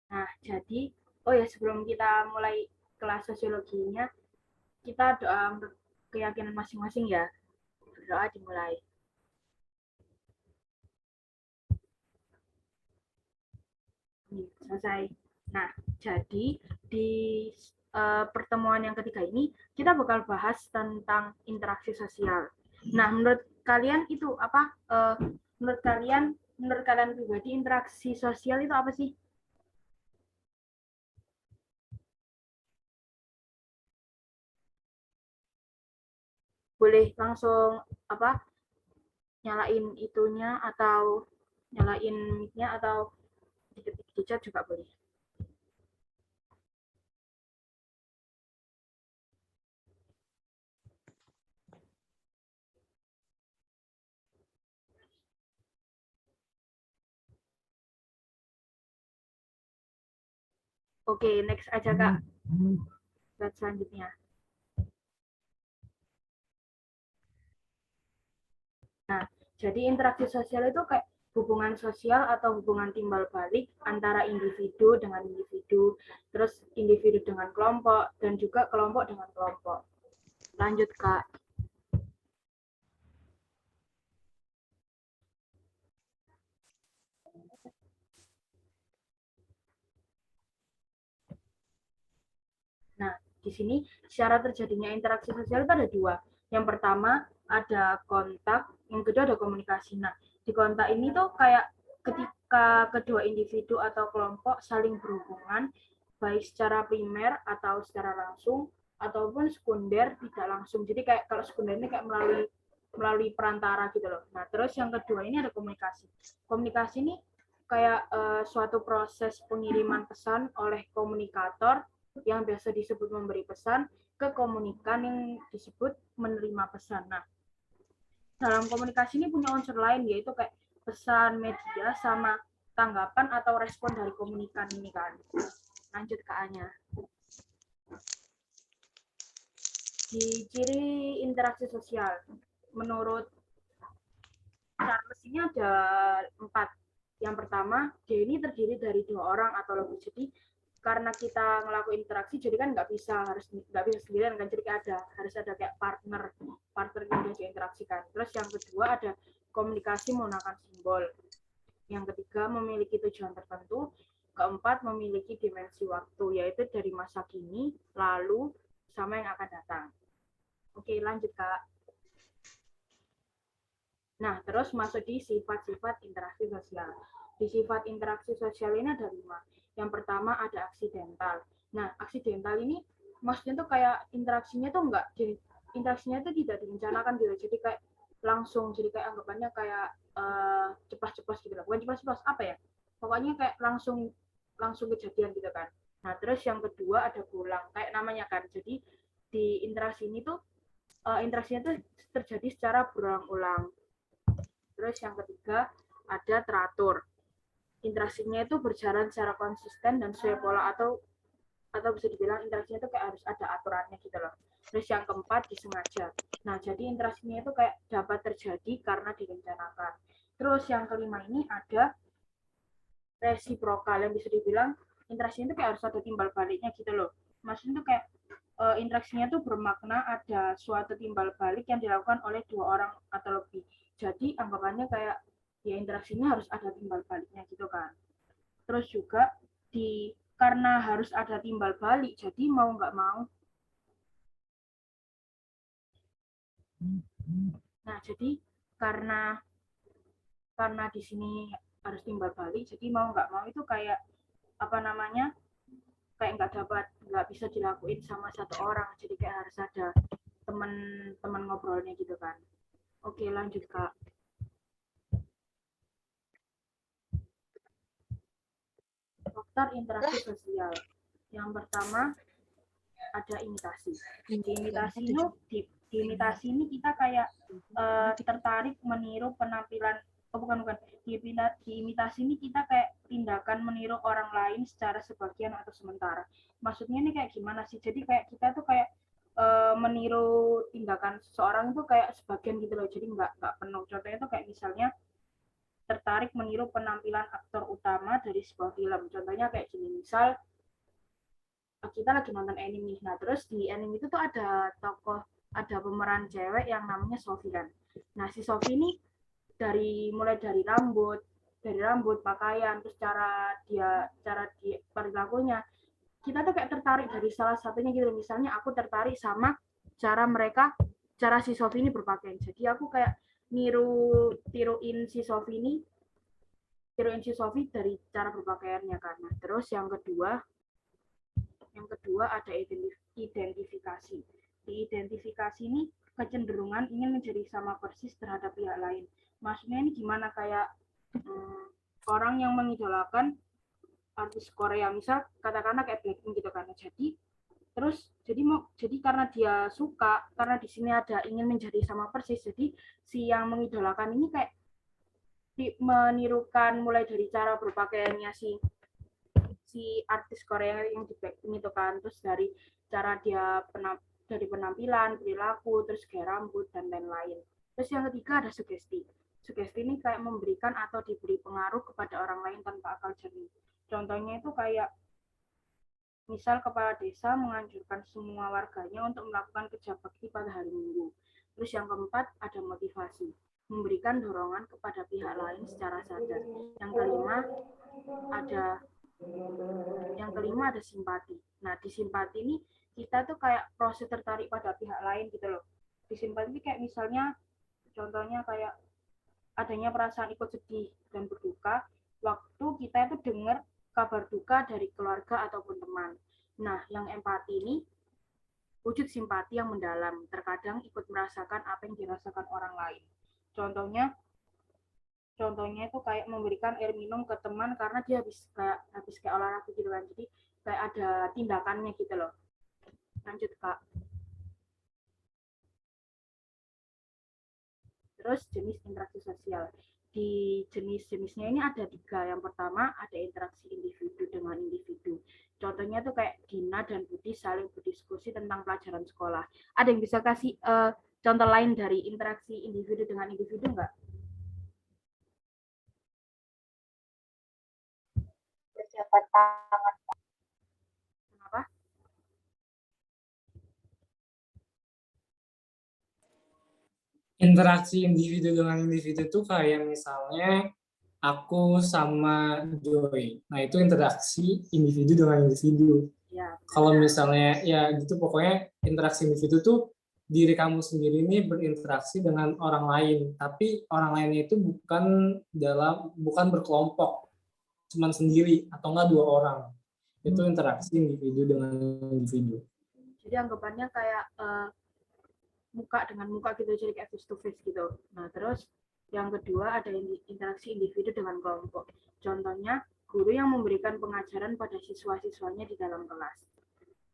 Nah, jadi, oh ya sebelum kita mulai kelas sosiologinya, kita doa untuk keyakinan masing-masing ya. Berdoa dimulai. Selesai. Nah, jadi di pertemuan yang ketiga ini kita bakal bahas tentang interaksi sosial. Nah, menurut kalian itu apa? Menurut kalian pribadi interaksi sosial itu apa sih? Boleh langsung apa? Nyalain itunya atau nyalain mic-nya atau diketik di chat juga boleh. Oke, next aja Kak. Slide selanjutnya. Nah, jadi interaksi sosial itu kayak hubungan sosial atau hubungan timbal balik antara individu dengan individu, terus individu dengan kelompok, dan juga kelompok dengan kelompok. Lanjut, Kak. Nah, di sini syarat terjadinya interaksi sosial itu ada dua. Yang pertama ada kontak, yang kedua ada komunikasi. Nah, di kontak ini tuh kayak ketika kedua individu atau kelompok saling berhubungan, baik secara primer atau secara langsung, ataupun sekunder tidak langsung. Jadi kayak kalau sekunder ini kayak melalui perantara gitu loh. Nah, terus yang kedua ini ada komunikasi. Komunikasi ini kayak suatu proses pengiriman pesan oleh komunikator yang biasa disebut memberi pesan ke komunikan yang disebut menerima pesan. Nah, dalam komunikasi ini punya unsur lain yaitu kayak pesan media sama tanggapan atau respon dari komunikan ini kan. Lanjut ke A-nya. Di ciri interaksi sosial, menurut Charles ini ada 4. Yang pertama, dia ini terdiri dari 2 orang atau lebih. Jadi karena kita ngelakuin interaksi, jadi kan nggak bisa sendirian kan, jadi harus ada kayak partner yang diinteraksikan. Terus yang kedua ada komunikasi menggunakan simbol. Yang ketiga memiliki tujuan tertentu. Keempat memiliki dimensi waktu, yaitu dari masa kini, lalu, sama yang akan datang. Oke, lanjut Kak. Nah, terus masuk di sifat-sifat interaksi sosial. Di sifat interaksi sosial ini ada 5. Yang pertama ada aksidental. Nah, aksidental ini maksudnya tuh kayak interaksinya tuh enggak, jadi interaksinya tuh tidak direncanakan gitu. Jadi kayak langsung, jadi kayak anggapannya kayak ceplas-ceplos gitu loh. Bukan ceplas-ceplos, apa ya? Pokoknya kayak langsung langsung kejadian gitu kan. Nah, terus yang kedua ada pulang, kayak namanya kan. Jadi di interaksi ini tuh interaksinya tuh terjadi secara berulang-ulang. Terus yang ketiga ada teratur. Interaksinya itu berjalan secara konsisten dan sesuai pola atau bisa dibilang interaksinya itu kayak harus ada aturannya gitu loh. Terus yang keempat disengaja. Nah, jadi interaksinya itu kayak dapat terjadi karena direncanakan. Terus yang kelima ini ada resiprokal yang bisa dibilang interaksinya itu kayak harus ada timbal baliknya gitu loh. Maksudnya itu kayak interaksinya itu bermakna ada suatu timbal balik yang dilakukan oleh 2 orang atau lebih. Jadi anggapannya kayak ya interaksinya harus ada timbal baliknya gitu kan. Terus juga karena harus ada timbal balik, jadi mau nggak mau. Nah, jadi karena karena di sini harus timbal balik, jadi mau nggak mau itu kayak apa namanya, kayak nggak bisa dilakuin sama satu orang, jadi kayak harus ada teman-teman ngobrolnya gitu kan. Oke, lanjut Kak. Faktor interaksi sosial. Yang pertama ada imitasi. Di imitasi ini kita kayak tertarik meniru penampilan, oh bukan, di imitasi ini kita kayak tindakan meniru orang lain secara sebagian atau sementara. Maksudnya ini kayak gimana sih? Jadi kayak kita tuh kayak meniru tindakan seseorang itu kayak sebagian gitu loh. Jadi nggak penuh. Contohnya tuh kayak misalnya tertarik tertarik meniru penampilan aktor utama dari sebuah film. Contohnya kayak gini, misal kita lagi nonton anime. Nah, terus di anime itu tuh ada pemeran cewek yang namanya Sophie kan. Nah, si Sophie ini mulai dari rambut, pakaian, terus cara dia perilakunya, kita tuh kayak tertarik dari salah satunya gitu. Misalnya aku tertarik sama cara si Sophie ini berpakaian. Jadi aku kayak tiruin si Sophie dari cara berpakaiannya kan. Nah, terus yang kedua ada identifikasi. Di identifikasi ini kecenderungan ingin menjadi sama persis terhadap pihak lain. Maksudnya ini gimana, kayak orang yang mengidolakan artis Korea, misal katakanlah kayak Blackpink gitu kan. Jadi karena dia suka, karena di sini ada ingin menjadi sama persis, jadi si yang mengidolakan ini kayak menirukan mulai dari cara berpakaiannya si artis Korea yang di Blackpink itu kan, terus dari cara dia dari penampilan, perilaku, terus kayak rambut dan lain-lain. Terus yang ketiga ada sugesti. Sugesti ini kayak memberikan atau diberi pengaruh kepada orang lain tanpa akal jernih. Contohnya itu kayak misal kepala desa menganjurkan semua warganya untuk melakukan kerja bakti pada hari Minggu. Terus yang keempat ada motivasi, memberikan dorongan kepada pihak lain secara sadar. Ada yang kelima ada simpati. Nah, di simpati ini kita tuh kayak proses tertarik pada pihak lain gitu loh. Di simpati ini kayak misalnya contohnya kayak adanya perasaan ikut sedih dan berduka waktu kita itu dengar kabar duka dari keluarga ataupun teman. Nah, yang empati ini wujud simpati yang mendalam, terkadang ikut merasakan apa yang dirasakan orang lain. Contohnya itu kayak memberikan air minum ke teman karena dia habis kayak olahraga gitu kan. Jadi kayak ada tindakannya gitu loh. Lanjut, Kak. Terus jenis interaksi sosial. Di jenis-jenisnya ini ada 3. Yang pertama ada interaksi individu dengan individu. Contohnya tuh kayak Dina dan Budi saling berdiskusi tentang pelajaran sekolah. Ada yang bisa kasih contoh lain dari interaksi individu dengan individu nggak? Berjabat tangan. Kenapa? Interaksi individu dengan individu itu kayak misalnya aku sama Joy. Nah, itu interaksi individu dengan individu. Ya. Kalau misalnya ya gitu, pokoknya interaksi individu tuh diri kamu sendiri ini berinteraksi dengan orang lain, tapi orang lainnya itu bukan berkelompok, cuman sendiri atau enggak 2 orang. Itu interaksi individu dengan individu. Jadi anggapannya kayak muka dengan muka gitu, jadi kayak face to face gitu. Nah, terus yang kedua ada interaksi individu dengan kelompok. Contohnya guru yang memberikan pengajaran pada siswa-siswanya di dalam kelas.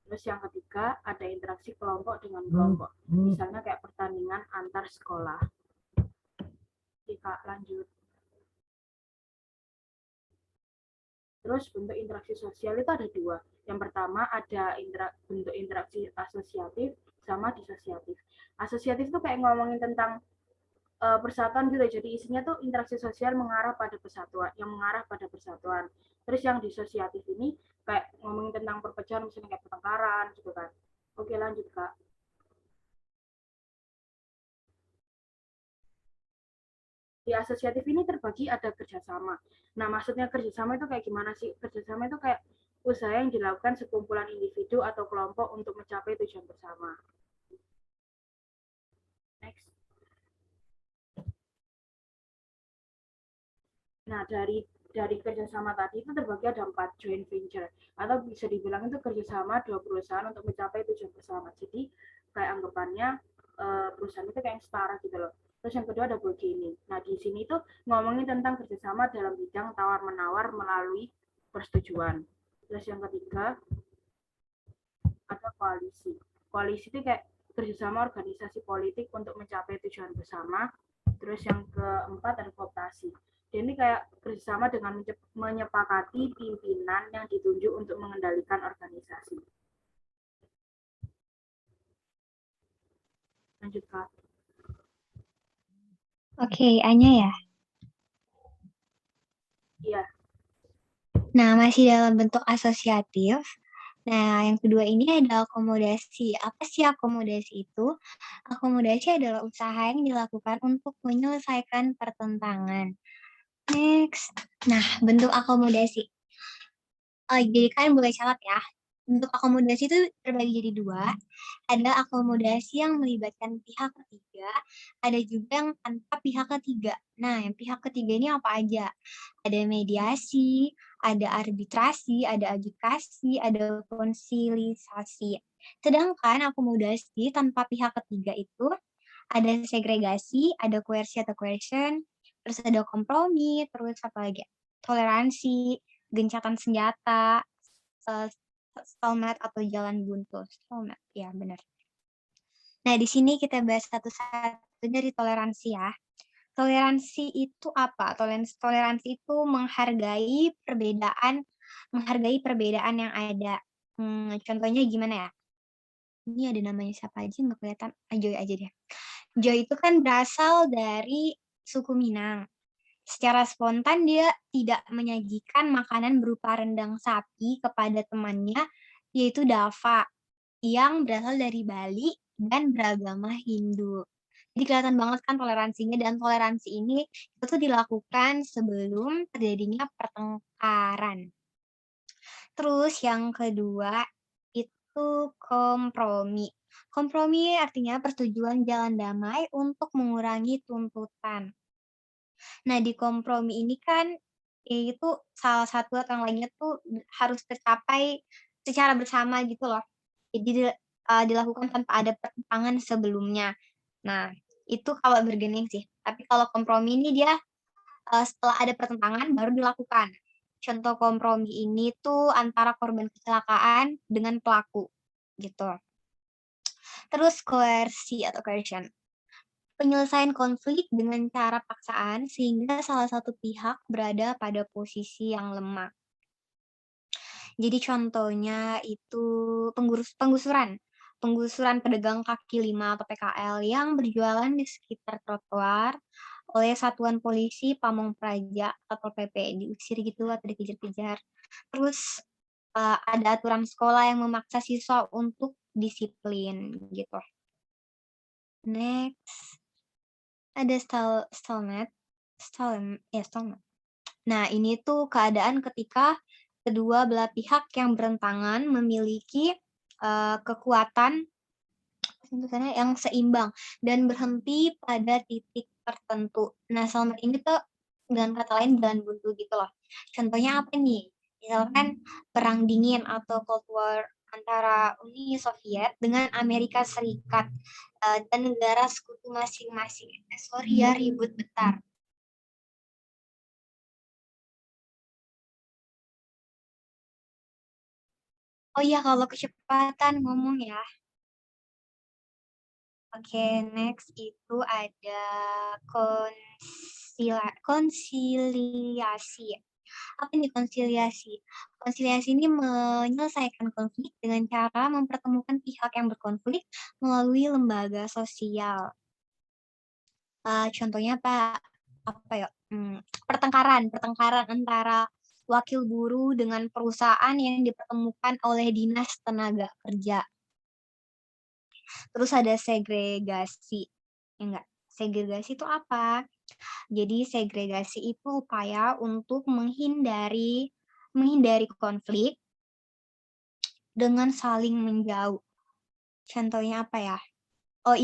Terus yang ketiga ada interaksi kelompok dengan kelompok. Misalnya kayak pertandingan antar sekolah. Oke, lanjut. Terus bentuk interaksi sosial itu ada 2. Yang pertama ada bentuk interaksi asosiatif sama disosiatif. Asosiatif itu kayak ngomongin tentang persatuan gitu. Jadi isinya tuh interaksi sosial mengarah pada persatuan. Terus yang disosiatif ini kayak ngomongin tentang perpecahan, misalnya kayak pertengkaran gitu kan. Oke, lanjut, Kak. Di asosiatif ini terbagi ada kerjasama. Nah, maksudnya kerjasama itu kayak gimana sih? Kerjasama itu kayak usaha yang dilakukan sekumpulan individu atau kelompok untuk mencapai tujuan bersama. Next. Nah, dari kerjasama tadi itu terbagi ada 4 joint venture, atau bisa dibilang itu kerjasama 2 perusahaan untuk mencapai tujuan bersama. Jadi kayak anggapannya perusahaan itu kayak setara gitu loh. Terus yang kedua ada bargaining. Nah, di sini tuh ngomongin tentang kerjasama dalam bidang tawar-menawar melalui persetujuan. Terus yang ketiga ada koalisi. Koalisi itu kayak kerjasama organisasi politik untuk mencapai tujuan bersama. Terus yang keempat ada kooptasi. Jadi kayak kerjasama dengan menyepakati pimpinan yang ditunjuk untuk mengendalikan organisasi. Lanjut, Kak. Oke, Anya ya. Iya. Nah, masih dalam bentuk asosiatif. Nah, yang kedua ini adalah akomodasi. Apa sih akomodasi itu? Akomodasi adalah usaha yang dilakukan untuk menyelesaikan pertentangan. Next. Nah, bentuk akomodasi. Jadi kalian boleh catat ya. Bentuk akomodasi itu terbagi jadi dua. Ada akomodasi yang melibatkan pihak ketiga, ada juga yang tanpa pihak ketiga. Nah, yang pihak ketiga ini apa aja? Ada mediasi, ada arbitrasi, ada adjudikasi, ada konsilisasi. Sedangkan akomodasi tanpa pihak ketiga itu ada segregasi, ada coercy atau coercion, terus ada kompromi, terus apa lagi? Toleransi, gencatan senjata, eh, stalemate atau jalan buntu. Stalemate, ya benar. Nah, di sini kita bahas satu-satu dari toleransi ya. Toleransi itu apa? Toleransi itu menghargai perbedaan yang ada. Contohnya gimana ya? Ini ada namanya siapa aja nggak kelihatan? Joy aja deh. Joy itu kan berasal dari suku Minang. Secara spontan dia tidak menyajikan makanan berupa rendang sapi kepada temannya, yaitu Dava, yang berasal dari Bali dan beragama Hindu. Jadi kelihatan banget kan toleransinya, dan toleransi ini itu dilakukan sebelum terjadinya pertengkaran. Terus yang kedua itu kompromi. Kompromi artinya persetujuan jalan damai untuk mengurangi tuntutan. Nah, di kompromi ini kan itu salah satu atau yang lainnya tuh harus tercapai secara bersama gitu loh. Jadi dilakukan tanpa ada pertentangan sebelumnya. Nah, itu kalau bergening sih. Tapi kalau kompromi ini dia setelah ada pertentangan baru dilakukan. Contoh kompromi ini tuh antara korban kecelakaan dengan pelaku gitu. Terus coercy atau coercion. Penyelesaian konflik dengan cara paksaan sehingga salah satu pihak berada pada posisi yang lemah. Jadi contohnya itu penggusuran pedagang kaki lima atau PKL yang berjualan di sekitar trotoar oleh Satuan Polisi Pamong Praja atau PP, diusir gitu atau dikejar-kejar. Terus ada aturan sekolah yang memaksa siswa untuk disiplin gitu. Next. Ada stalemate. Nah, ini tuh keadaan ketika kedua belah pihak yang bertentangan memiliki kekuatan yang seimbang dan berhenti pada titik tertentu. Nah, stalemate ini tuh dengan kata lain jalan buntu gitu loh. Contohnya apa nih? Misalkan perang dingin atau Cold War antara Uni Soviet dengan Amerika Serikat dan negara sekutu masing-masing. Sorry ya, ribut bentar. Oh iya, kalau kecepatan ngomong ya. Oke, next itu ada konsiliasi. Apa nih konsiliasi? Konsiliasi ini menyelesaikan konflik dengan cara mempertemukan pihak yang berkonflik melalui lembaga sosial. Contohnya apa ya? Pertengkaran antara wakil buruh dengan perusahaan yang dipertemukan oleh Dinas Tenaga Kerja. Terus ada segregasi. Enggak, segregasi itu apa? Jadi segregasi itu upaya untuk menghindari konflik dengan saling menjauh. Contohnya apa ya? Oh,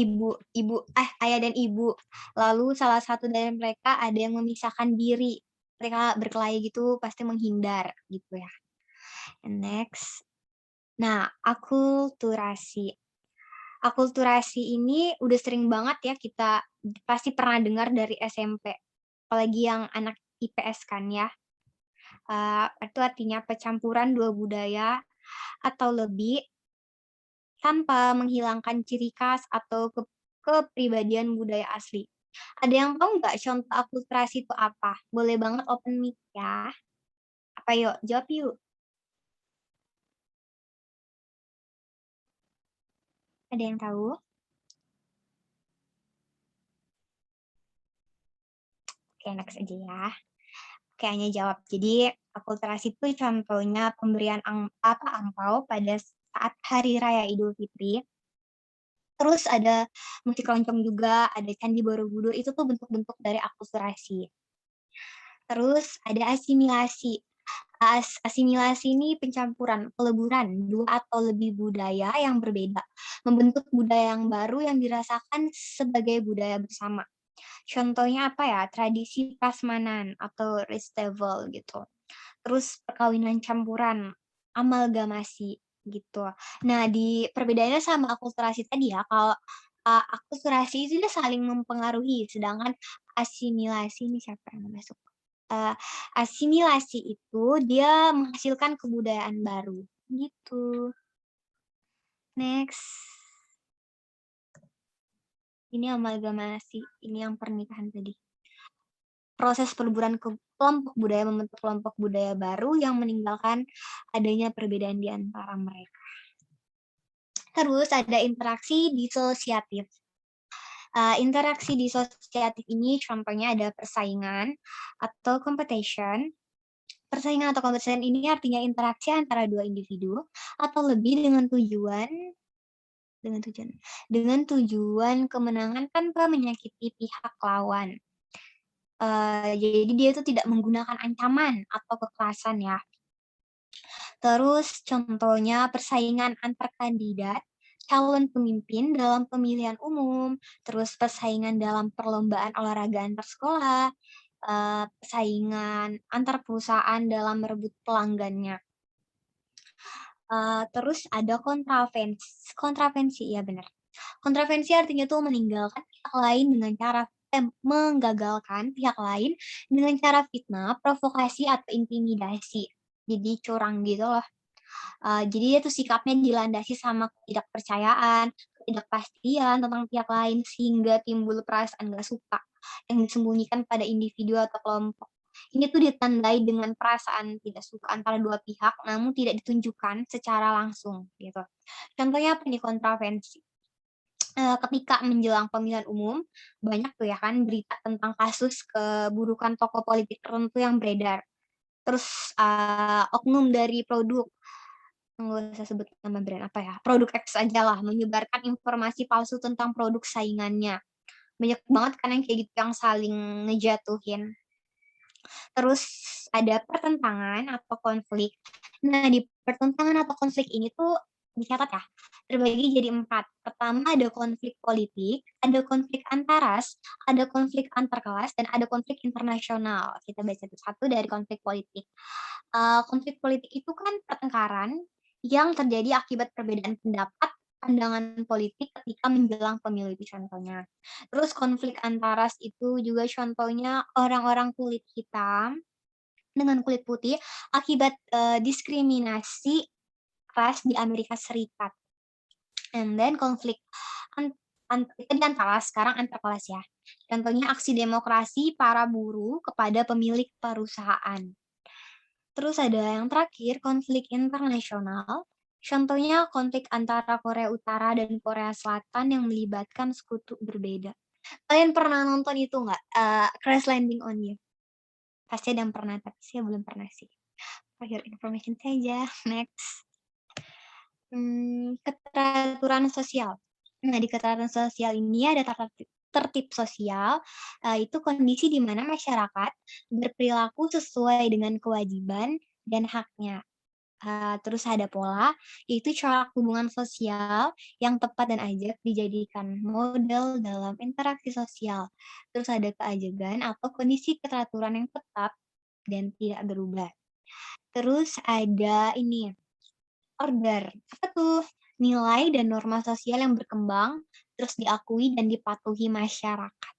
ayah dan ibu. Lalu salah satu dari mereka ada yang memisahkan diri. Mereka berkelahi gitu pasti menghindar gitu ya. And next. Nah, akulturasi. Akulturasi ini udah sering banget ya kita pasti pernah dengar dari SMP. Apalagi yang anak IPS kan ya. Itu artinya percampuran dua budaya atau lebih tanpa menghilangkan ciri khas atau kepribadian budaya asli. Ada yang tahu nggak contoh akulturasi itu apa? Boleh banget open mic ya. Apa yuk? Jawab yuk. Ada yang tahu? Oke, next aja ya. kayaknya jawab. Jadi akulturasi itu contohnya pemberian angpau pada saat Hari Raya Idul Fitri. Terus ada musik keroncong juga, ada Candi Borobudur, itu tuh bentuk-bentuk dari akulturasi. Terus ada asimilasi. Asimilasi ini pencampuran, peleburan dua atau lebih budaya yang berbeda, membentuk budaya yang baru yang dirasakan sebagai budaya bersama. Contohnya apa ya? Tradisi prasmanan atau revival gitu. Terus perkawinan campuran, amalgamasi gitu. Nah, di perbedaannya sama akulturasi tadi ya, kalau akulturasi itu dia saling mempengaruhi, sedangkan asimilasi ini siapa yang masuk? Asimilasi itu dia menghasilkan kebudayaan baru gitu. Next. Ini amalgamasi, ini yang pernikahan tadi. Proses peleburan ke kelompok budaya membentuk kelompok budaya baru yang meninggalkan adanya perbedaan di antara mereka. Terus ada interaksi disosiatif. Interaksi disosiatif ini contohnya ada persaingan atau competition. Persaingan atau competition ini artinya interaksi antara dua individu atau lebih dengan tujuan kemenangan tanpa menyakiti pihak lawan. Jadi dia itu tidak menggunakan ancaman atau kekerasan ya. Terus contohnya persaingan antar kandidat calon pemimpin dalam pemilihan umum, terus persaingan dalam perlombaan olahraga antar sekolah, persaingan antar perusahaan dalam merebut pelanggannya. Terus ada kontravensi, ya benar. Kontravensi artinya tuh meninggalkan pihak lain dengan cara menggagalkan pihak lain dengan cara fitnah, provokasi atau intimidasi. Jadi curang gitu loh. Jadi dia tuh sikapnya dilandasi sama ketidakpercayaan, ketidakpastian tentang pihak lain sehingga timbul perasaan gak suka yang disembunyikan pada individu atau kelompok. Ini tuh ditandai dengan perasaan tidak suka antara dua pihak namun tidak ditunjukkan secara langsung gitu. Contohnya apa nih kontravensi? Ketika menjelang pemilihan umum, banyak tuh ya kan berita tentang kasus keburukan tokoh politik tertentu yang beredar. Terus oknum dari produk, nggak usah sebut nama brand apa ya, produk X aja lah, menyebarkan informasi palsu tentang produk saingannya. Banyak banget kan yang kayak gitu yang saling ngejatuhin. Terus ada pertentangan atau konflik. Nah, di pertentangan atau konflik ini tuh dicatat ya, terbagi jadi 4. Pertama ada konflik politik, ada konflik antaras, ada konflik antar kelas, dan ada konflik internasional. Kita baca satu-satu dari konflik politik. Konflik politik itu kan pertengkaran yang terjadi akibat perbedaan pendapat, pandangan politik ketika menjelang pemilu itu contohnya. Terus konflik antaras itu juga contohnya orang-orang kulit hitam dengan kulit putih akibat diskriminasi ras di Amerika Serikat. And then konflik itu di antara sekarang antar kelas ya. Contohnya aksi demokrasi para buruh kepada pemilik perusahaan. Terus ada yang terakhir konflik internasional. Contohnya konflik antara Korea Utara dan Korea Selatan yang melibatkan sekutu berbeda. Kalian pernah nonton itu nggak? Crash Landing on You. Pasti ada yang pernah, tapi saya belum pernah sih. For your information saja. Next. Keteraturan sosial. Nah, di keteraturan sosial ini ada tertib sosial, itu kondisi di mana masyarakat berperilaku sesuai dengan kewajiban dan haknya. Terus ada pola, yaitu corak hubungan sosial yang tepat dan ajak dijadikan model dalam interaksi sosial. Terus ada keajegan atau kondisi keteraturan yang tetap dan tidak berubah. Terus ada ini, order. Apa tuh? Nilai dan norma sosial yang berkembang, terus diakui dan dipatuhi masyarakat.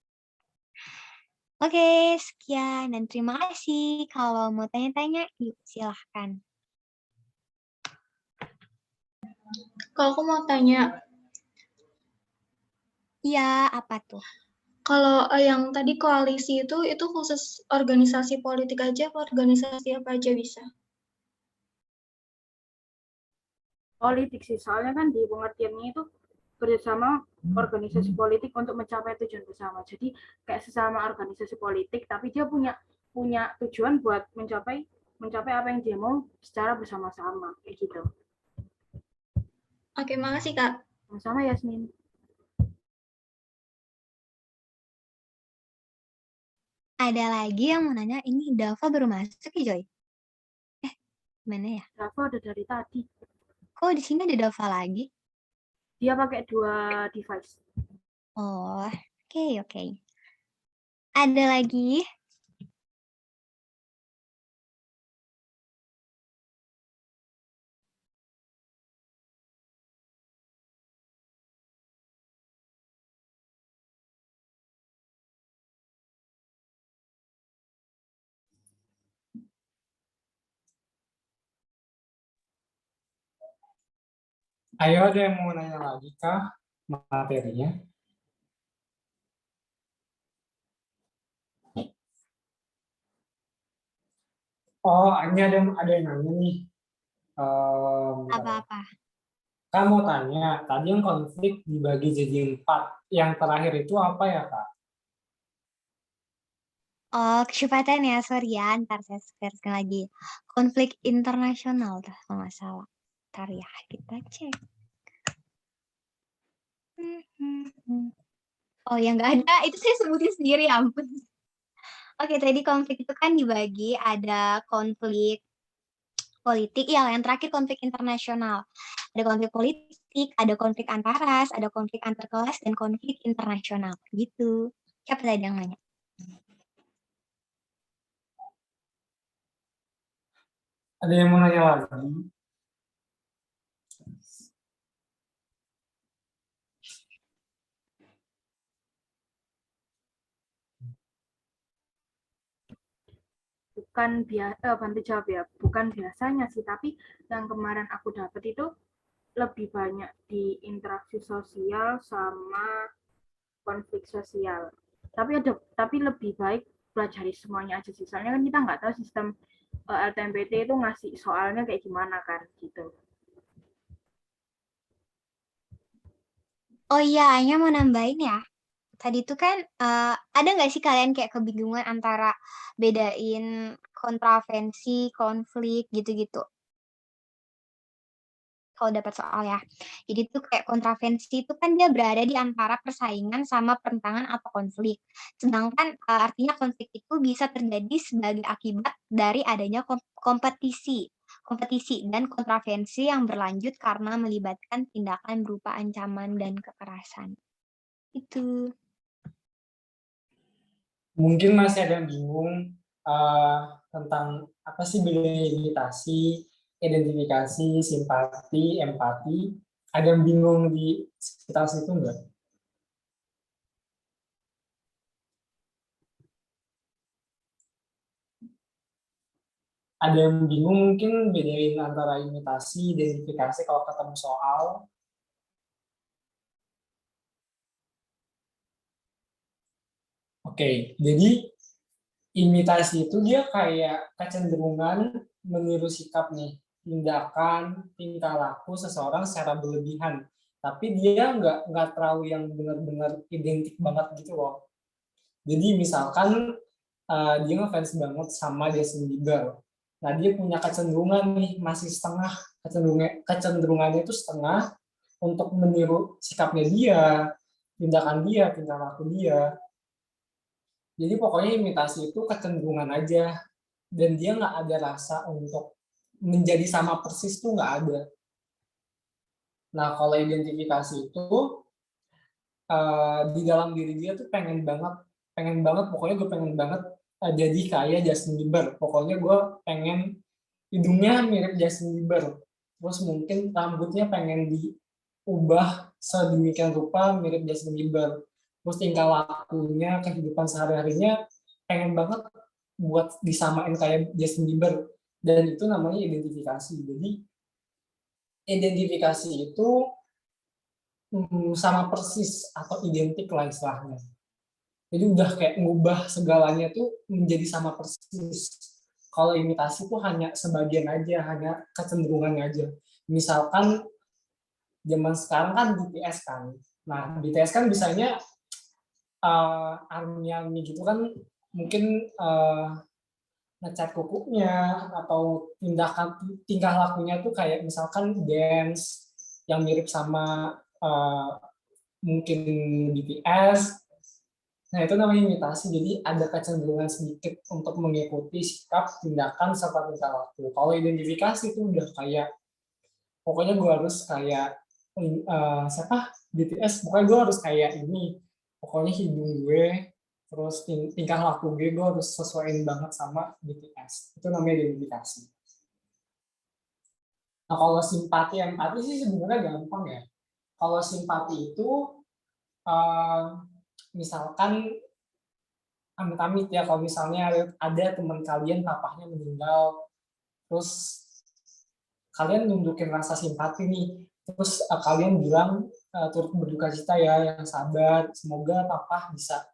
Oke, sekian dan terima kasih. Kalau mau tanya-tanya, yuk silahkan. Kalau aku mau tanya, Iya, apa tuh? kalau yang tadi koalisi itu khusus organisasi politik aja atau organisasi apa aja bisa? Politik sih, soalnya kan di pengertiannya itu bersama organisasi politik untuk mencapai tujuan bersama. Jadi kayak sesama organisasi politik, tapi dia punya punya tujuan buat mencapai apa yang dia mau secara bersama-sama kayak gitu. Oke, makasih Kak. Sama Yasmin. Ada lagi yang mau nanya, ini Dava baru masuk ya, Joy? Mana ya? Dava ada dari tadi. Kok di sini ada Dava lagi? Dia pakai 2 device. Oh, oke. Ada lagi? Ayo, ada yang mau nanya lagi kah materinya? Oh, ini ada yang nanya nih. Apa-apa? Kak mau tanya, tadi yang konflik dibagi jadi 4. Yang terakhir itu apa ya, Kak? Oh, kecepatan ya, sorry ya, ntar saya searching lagi. Konflik internasional tuh, kalau nggak salah. Ntar ya, kita cek. Oh, yang nggak ada, itu saya sebutin sendiri, ya ampun. Oke, tadi konflik itu kan dibagi, ada konflik politik, ya yang terakhir konflik internasional. Ada konflik politik, ada konflik antar ras, ada konflik antar kelas, dan konflik internasional. Gitu. Siapa tadi yang nanya? Ada yang mau nanya lagi? Bantu jawab ya, bukan biasanya sih, tapi yang kemarin aku dapat itu lebih banyak di interaksi sosial sama konflik sosial. Tapi lebih baik pelajari semuanya aja sih. Soalnya kan kita nggak tahu sistem LTMPT itu ngasih soalnya kayak gimana kan gitu. Oh iya, Anya mau nambahin ya. Tadi tuh kan ada nggak sih kalian kayak kebingungan antara bedain kontravensi, konflik gitu-gitu? Kalau dapat soal ya. Jadi tuh kayak kontravensi itu kan dia berada di antara persaingan sama pertentangan atau konflik. Sedangkan artinya konflik itu bisa terjadi sebagai akibat dari adanya kompetisi dan kontravensi yang berlanjut karena melibatkan tindakan berupa ancaman dan kekerasan. Itu. Mungkin masih ada yang bingung tentang apa sih bedanya imitasi, identifikasi, simpati, empati. Ada yang bingung di sekitar situ nggak? Ada yang bingung mungkin bedain antara imitasi, identifikasi kalau ketemu soal. Oke, jadi imitasi itu dia kayak kecenderungan meniru sikap nih, tindakan, tingkah laku seseorang secara berlebihan. Tapi dia nggak terlalu yang benar-benar identik banget gitu loh. Jadi misalkan dia ngefans banget sama Justin Bieber. Nah dia punya kecenderungan nih masih setengah, kecenderungannya itu setengah untuk meniru sikapnya dia, tindakan dia, tingkah laku dia. Jadi pokoknya imitasi itu kecenderungan aja, dan dia nggak ada rasa untuk menjadi sama persis tuh nggak ada. Nah kalau identifikasi itu di dalam diri dia tuh pengen banget pokoknya gue pengen banget jadi kayak Justin Bieber. Pokoknya gue pengen hidungnya mirip Justin Bieber, terus mungkin rambutnya pengen diubah sedemikian rupa mirip Justin Bieber, terus tingkah lakunya, kehidupan sehari-harinya pengen banget buat disamain kayak Justin Bieber, dan itu namanya identifikasi. Jadi identifikasi itu sama persis atau identik lah istilahnya. Jadi udah kayak ngubah segalanya tuh menjadi sama persis. Kalau imitasi tuh hanya sebagian aja, hanya kecenderungannya aja. Misalkan zaman sekarang kan BTS kan. Nah, BTS kan bisanya army gitu kan mungkin ngecat kukunya atau tingkah lakunya tuh kayak misalkan dance yang mirip sama mungkin BTS. Nah, itu namanya imitasi. Jadi ada kecenderungan sedikit untuk mengikuti sikap, tindakan, serta tingkah laku. Kalau identifikasi itu udah kayak, pokoknya gue harus kayak, siapa? BTS, pokoknya gue harus kayak ini. Pokoknya hidung gue, terus tingkah laku gue harus sesuaiin banget sama BTS. Itu namanya identifikasi. Nah, kalau simpati, empati sih sebenarnya gampang ya. Kalau simpati itu, misalkan amit-amit ya, kalau misalnya ada teman kalian papahnya meninggal, terus kalian nunjukin rasa simpati nih, terus kalian bilang turut berduka cita ya, yang sabar, semoga papa bisa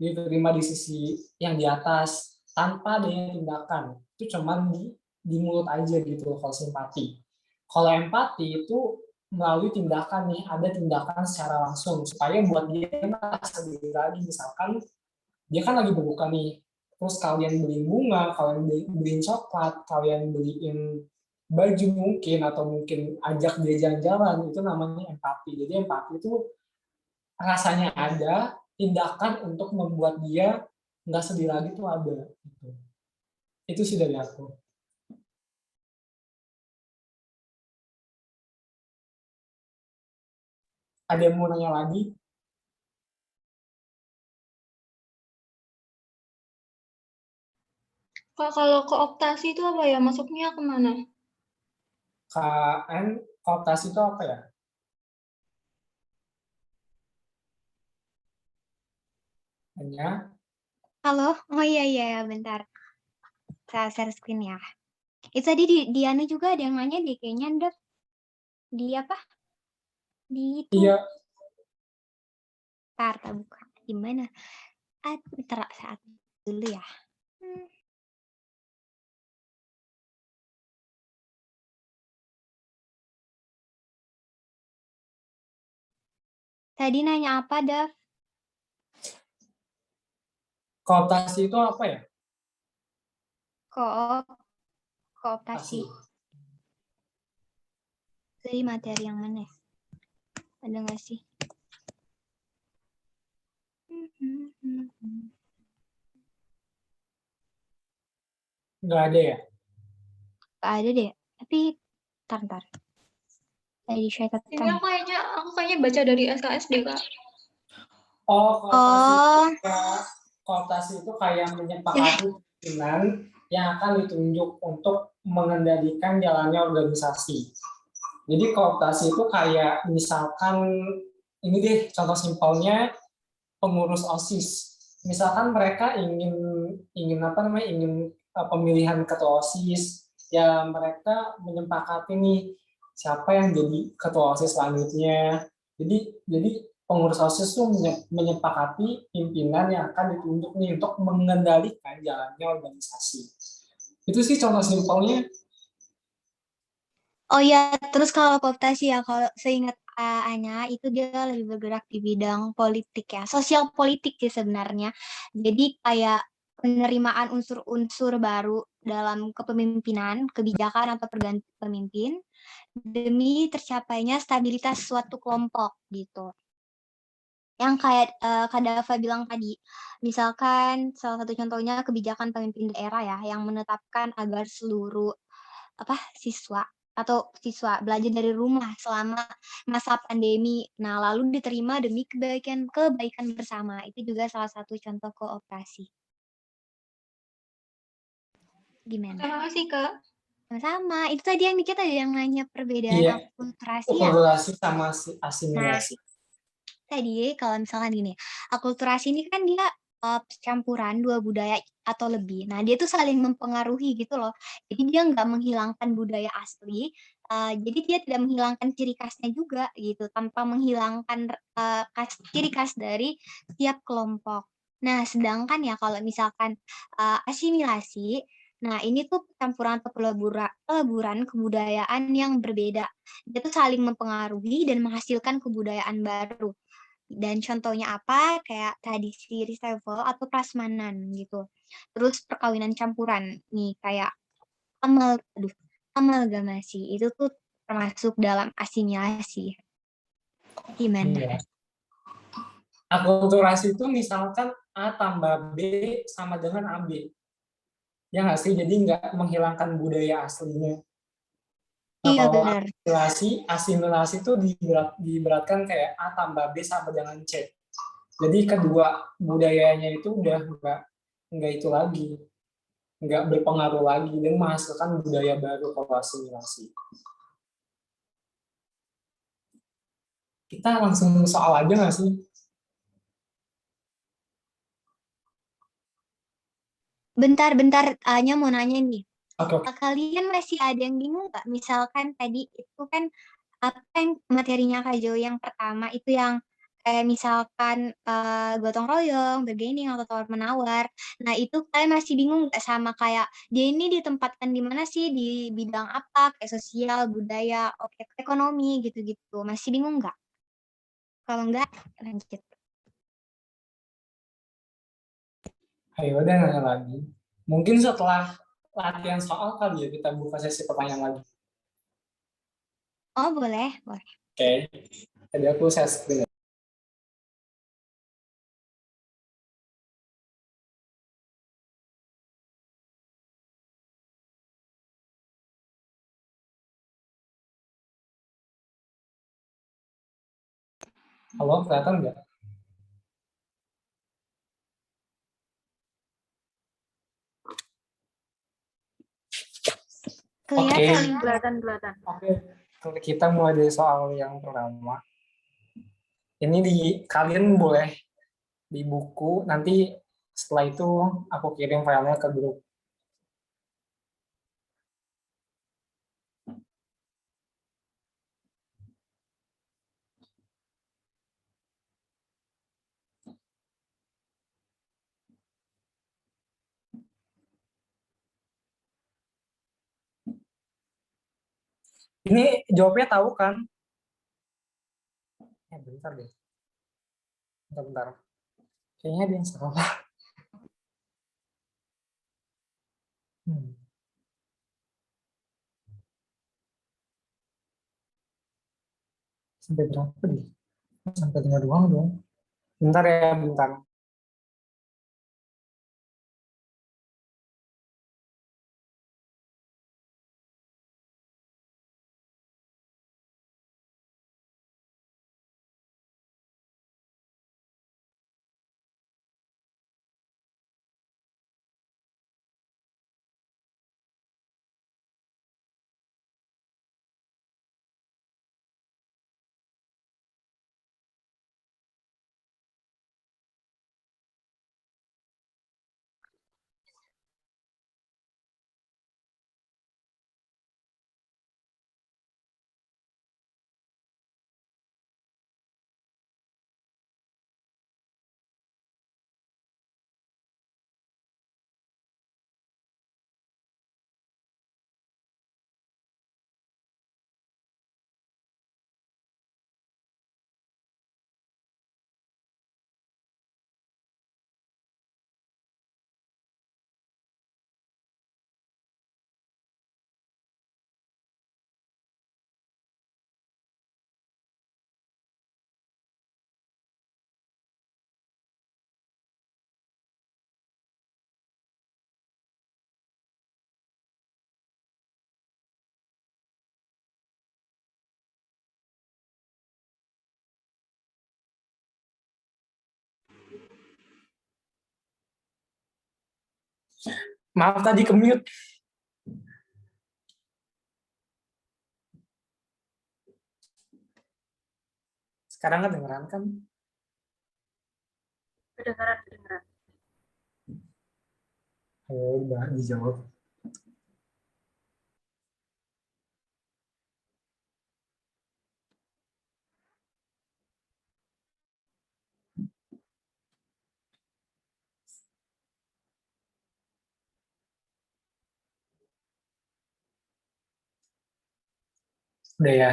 diterima di sisi yang di atas tanpa adanya tindakan. Itu cuman di mulut aja gitu kalau simpati. Kalau empati itu melalui tindakan nih, ada tindakan secara langsung supaya buat dia merasa diri lagi. Misalkan dia kan lagi berbuka nih, terus kalian beliin bunga, kalian beliin coklat, kalian beliin baju mungkin, atau mungkin ajak dia jalan-jalan, itu namanya empati. Jadi empati itu rasanya ada, tindakan untuk membuat dia nggak sedih lagi tuh ada. Itu sih dari aku. Ada yang mau nanya lagi? Kak, kalau kooptasi itu apa ya? Masuknya kemana? KN, kooptasi itu apa ya? Hanya Halo? Oh iya, bentar. Saya share screen ya. Itu tadi di Anu juga ada yang nanya deh, kayaknya Ndar. Di apa? Di itu. iya, Karta buka. Gimana? Bentar saat dulu ya. Tadi nanya apa, Dav? kooptasi itu apa ya? Kooptasi. Jadi materi yang mana? Ada nggak sih? Nggak ada ya? Nggak ada deh. Tapi ntar. Tadi saya Ini ketemu. aku kayaknya baca dari SKS deh, Kak. Oh, kooptasi itu kayak menyepakati pimpinan yang akan ditunjuk untuk mengendalikan jalannya organisasi. Jadi kooptasi itu kayak misalkan, ini deh contoh simpelnya, pengurus OSIS. Misalkan mereka ingin pemilihan ketua OSIS, ya mereka menyepakati nih siapa yang jadi ketua OSIS selanjutnya. Jadi pengurus OSIS itu menyepakati pimpinan yang akan ditunjuk nih untuk mengendalikan jalannya organisasi. Itu sih contoh simpelnya. Oh ya, terus kalau kooptasi ya, kalau seingat Anya itu dia lebih bergerak di bidang politik ya, sosial politik sih sebenarnya. Jadi kayak penerimaan unsur-unsur baru dalam kepemimpinan, kebijakan atau pergantian pemimpin demi tercapainya stabilitas suatu kelompok gitu. Yang kayak Kak Dava bilang tadi, misalkan salah satu contohnya kebijakan pemimpin daerah ya, yang menetapkan agar seluruh siswa belajar dari rumah selama masa pandemi. Nah, lalu diterima demi kebaikan bersama. Itu juga salah satu contoh kooperasi. Gimana? Terima kasih, Kak. Sama. Itu tadi yang dikit ada yang nanya perbedaan Iya. akulturasi ya. Akulturasi sama asimilasi. Tadi kalau misalkan gini, akulturasi ini kan dia campuran dua budaya atau lebih. Nah, dia tuh saling mempengaruhi gitu loh. Jadi dia nggak menghilangkan budaya asli, jadi dia tidak menghilangkan ciri khasnya juga gitu, tanpa menghilangkan ciri khas dari tiap kelompok. Nah, sedangkan ya kalau misalkan asimilasi, nah ini tuh campuran atau peleburan kebudayaan yang berbeda. Dia tuh saling mempengaruhi dan menghasilkan kebudayaan baru. Dan contohnya apa? Kayak tradisi revival atau prasmanan gitu. Terus perkawinan campuran nih kayak amalgamasi itu tuh termasuk dalam asimilasi. Gimana? Iya. Akulturasi itu misalkan A tambah B sama dengan AB. Ya nggak sih? Jadi nggak menghilangkan budaya aslinya. Nah, Iya kalau benar. asimilasi itu diberatkan kayak A tambah B sama dengan C. Jadi kedua budayanya itu udah nggak itu lagi, nggak berpengaruh lagi dan menghasilkan budaya baru kalau asimilasi. Kita langsung soal aja nggak sih? Bentar-bentar, Anya mau nanya nih. Oke, oke. Kalian masih ada yang bingung nggak? Misalkan tadi itu kan apa yang materinya Kak Jo yang pertama itu yang kayak misalkan gotong royong, bargaining atau tawar menawar. Nah itu kalian masih bingung nggak sama kayak dia ini ditempatkan di mana sih di bidang apa kayak sosial, budaya, oke ekonomi gitu-gitu. Masih bingung nggak? Kalau nggak lanjut. Ayo udah nanya lagi. Mungkin setelah latihan soal kali ya kita buka sesi pertanyaan lagi. Oh boleh, boleh. Oke. Tadi aku share screen. Halo, kelihatan nggak? Oke. Kelihatan. Kelihatan. Oke. Kita mulai dari soal yang pertama. Ini kalian boleh di buku, nanti setelah itu aku kirim filenya ke grup. Ini jawabnya tahu kan? Bentar deh. Bentar. Kayaknya ada yang salah. Hmm. Sampai berapa deh? Sampai 5 doang dong. Bentar ya, bentar. Maaf tadi ke-mute. Sekarang kedengeran kan? Kedengeran. Ayo, udah dijawab. Udah ya.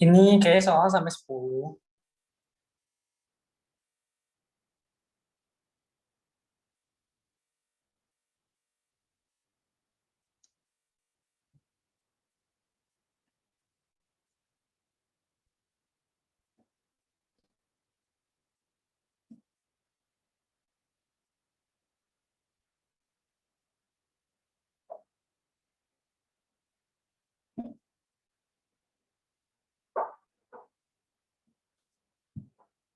Ini kayak soal sampai 10.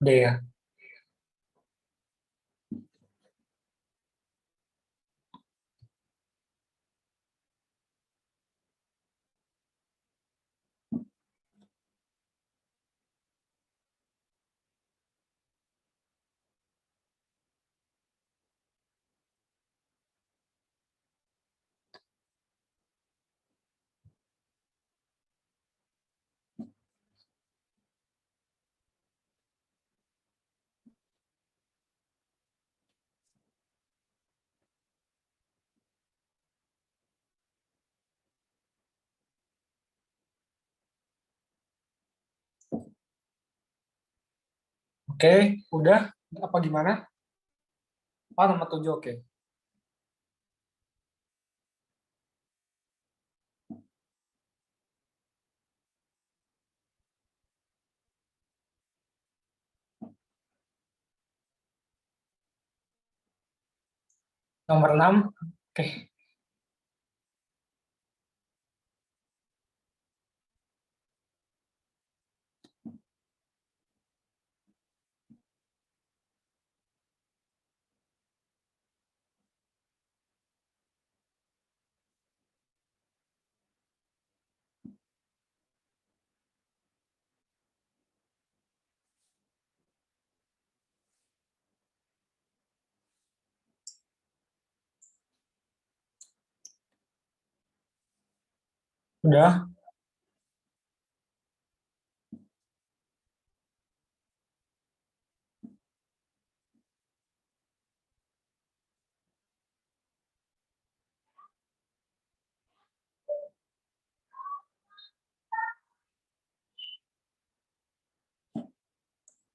Udah ya. Oke, udah apa gimana? Oh, nomor 7, oke. Nomor 6, oke. Udah.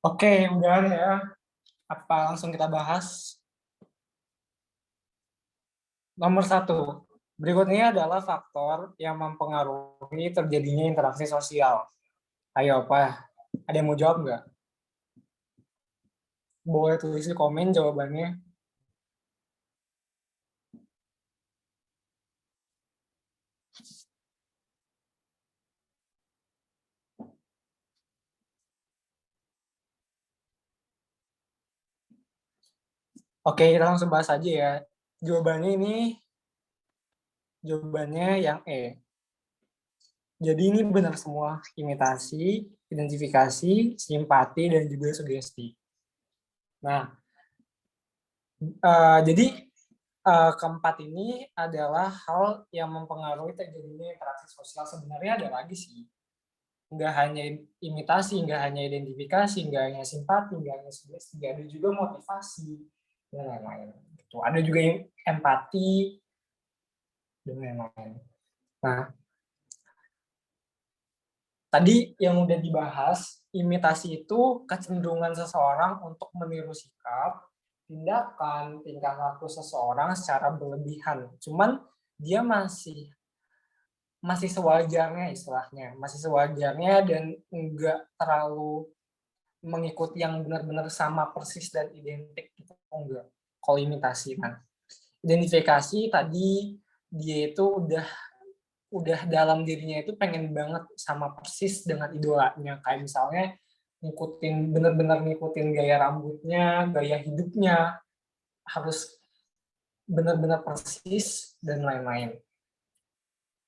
Oke, udah ya. Apa langsung kita bahas? Nomor 1. Berikutnya adalah faktor yang mempengaruhi terjadinya interaksi sosial. Ayo, apa? Ada yang mau jawab nggak? Boleh tulis di komen jawabannya. Oke, kita langsung bahas aja ya. Jawabannya yang E. Jadi ini benar semua, imitasi, identifikasi, simpati, dan juga sugesti. Nah, jadi keempat ini adalah hal yang mempengaruhi terjadinya interaksi sosial. Sebenarnya ada lagi sih. Nggak hanya imitasi, nggak hanya identifikasi, nggak hanya simpati, nggak hanya sugesti, ada juga motivasi, dan lain-lain. Gitu. Ada juga empati, dan lain-lain. Nah, tadi yang udah dibahas, imitasi itu kecenderungan seseorang untuk meniru sikap, tindakan, tingkah laku seseorang secara berlebihan. Cuman dia masih sewajarnya istilahnya, masih sewajarnya dan enggak terlalu mengikuti yang benar-benar sama persis dan identik gitu, enggak. Kalau imitasi kan. Identifikasi tadi dia itu udah dalam dirinya itu pengen banget sama persis dengan idolanya, kayak misalnya benar-benar ngikutin gaya rambutnya, gaya hidupnya, harus benar-benar persis dan lain-lain.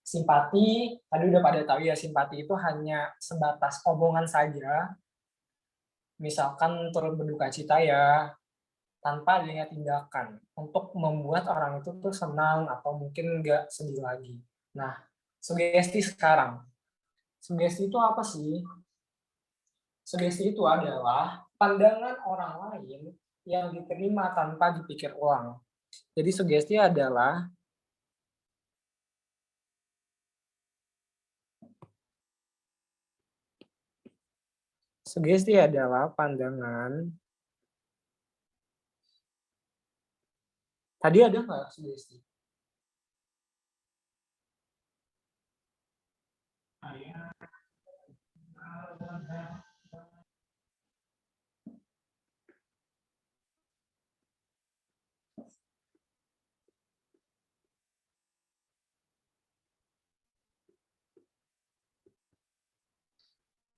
Simpati tadi udah pada tahu ya, simpati itu hanya sebatas omongan saja, misalkan turut berduka cita ya, tanpa adanya tindakan untuk membuat orang itu tuh senang atau mungkin nggak sedih lagi. Nah, sugesti sekarang. Sugesti itu apa sih? Sugesti itu adalah pandangan orang lain yang diterima tanpa dipikir ulang. Jadi sugesti adalah Sugesti adalah pandangan. Tadi ada nggak sugesti?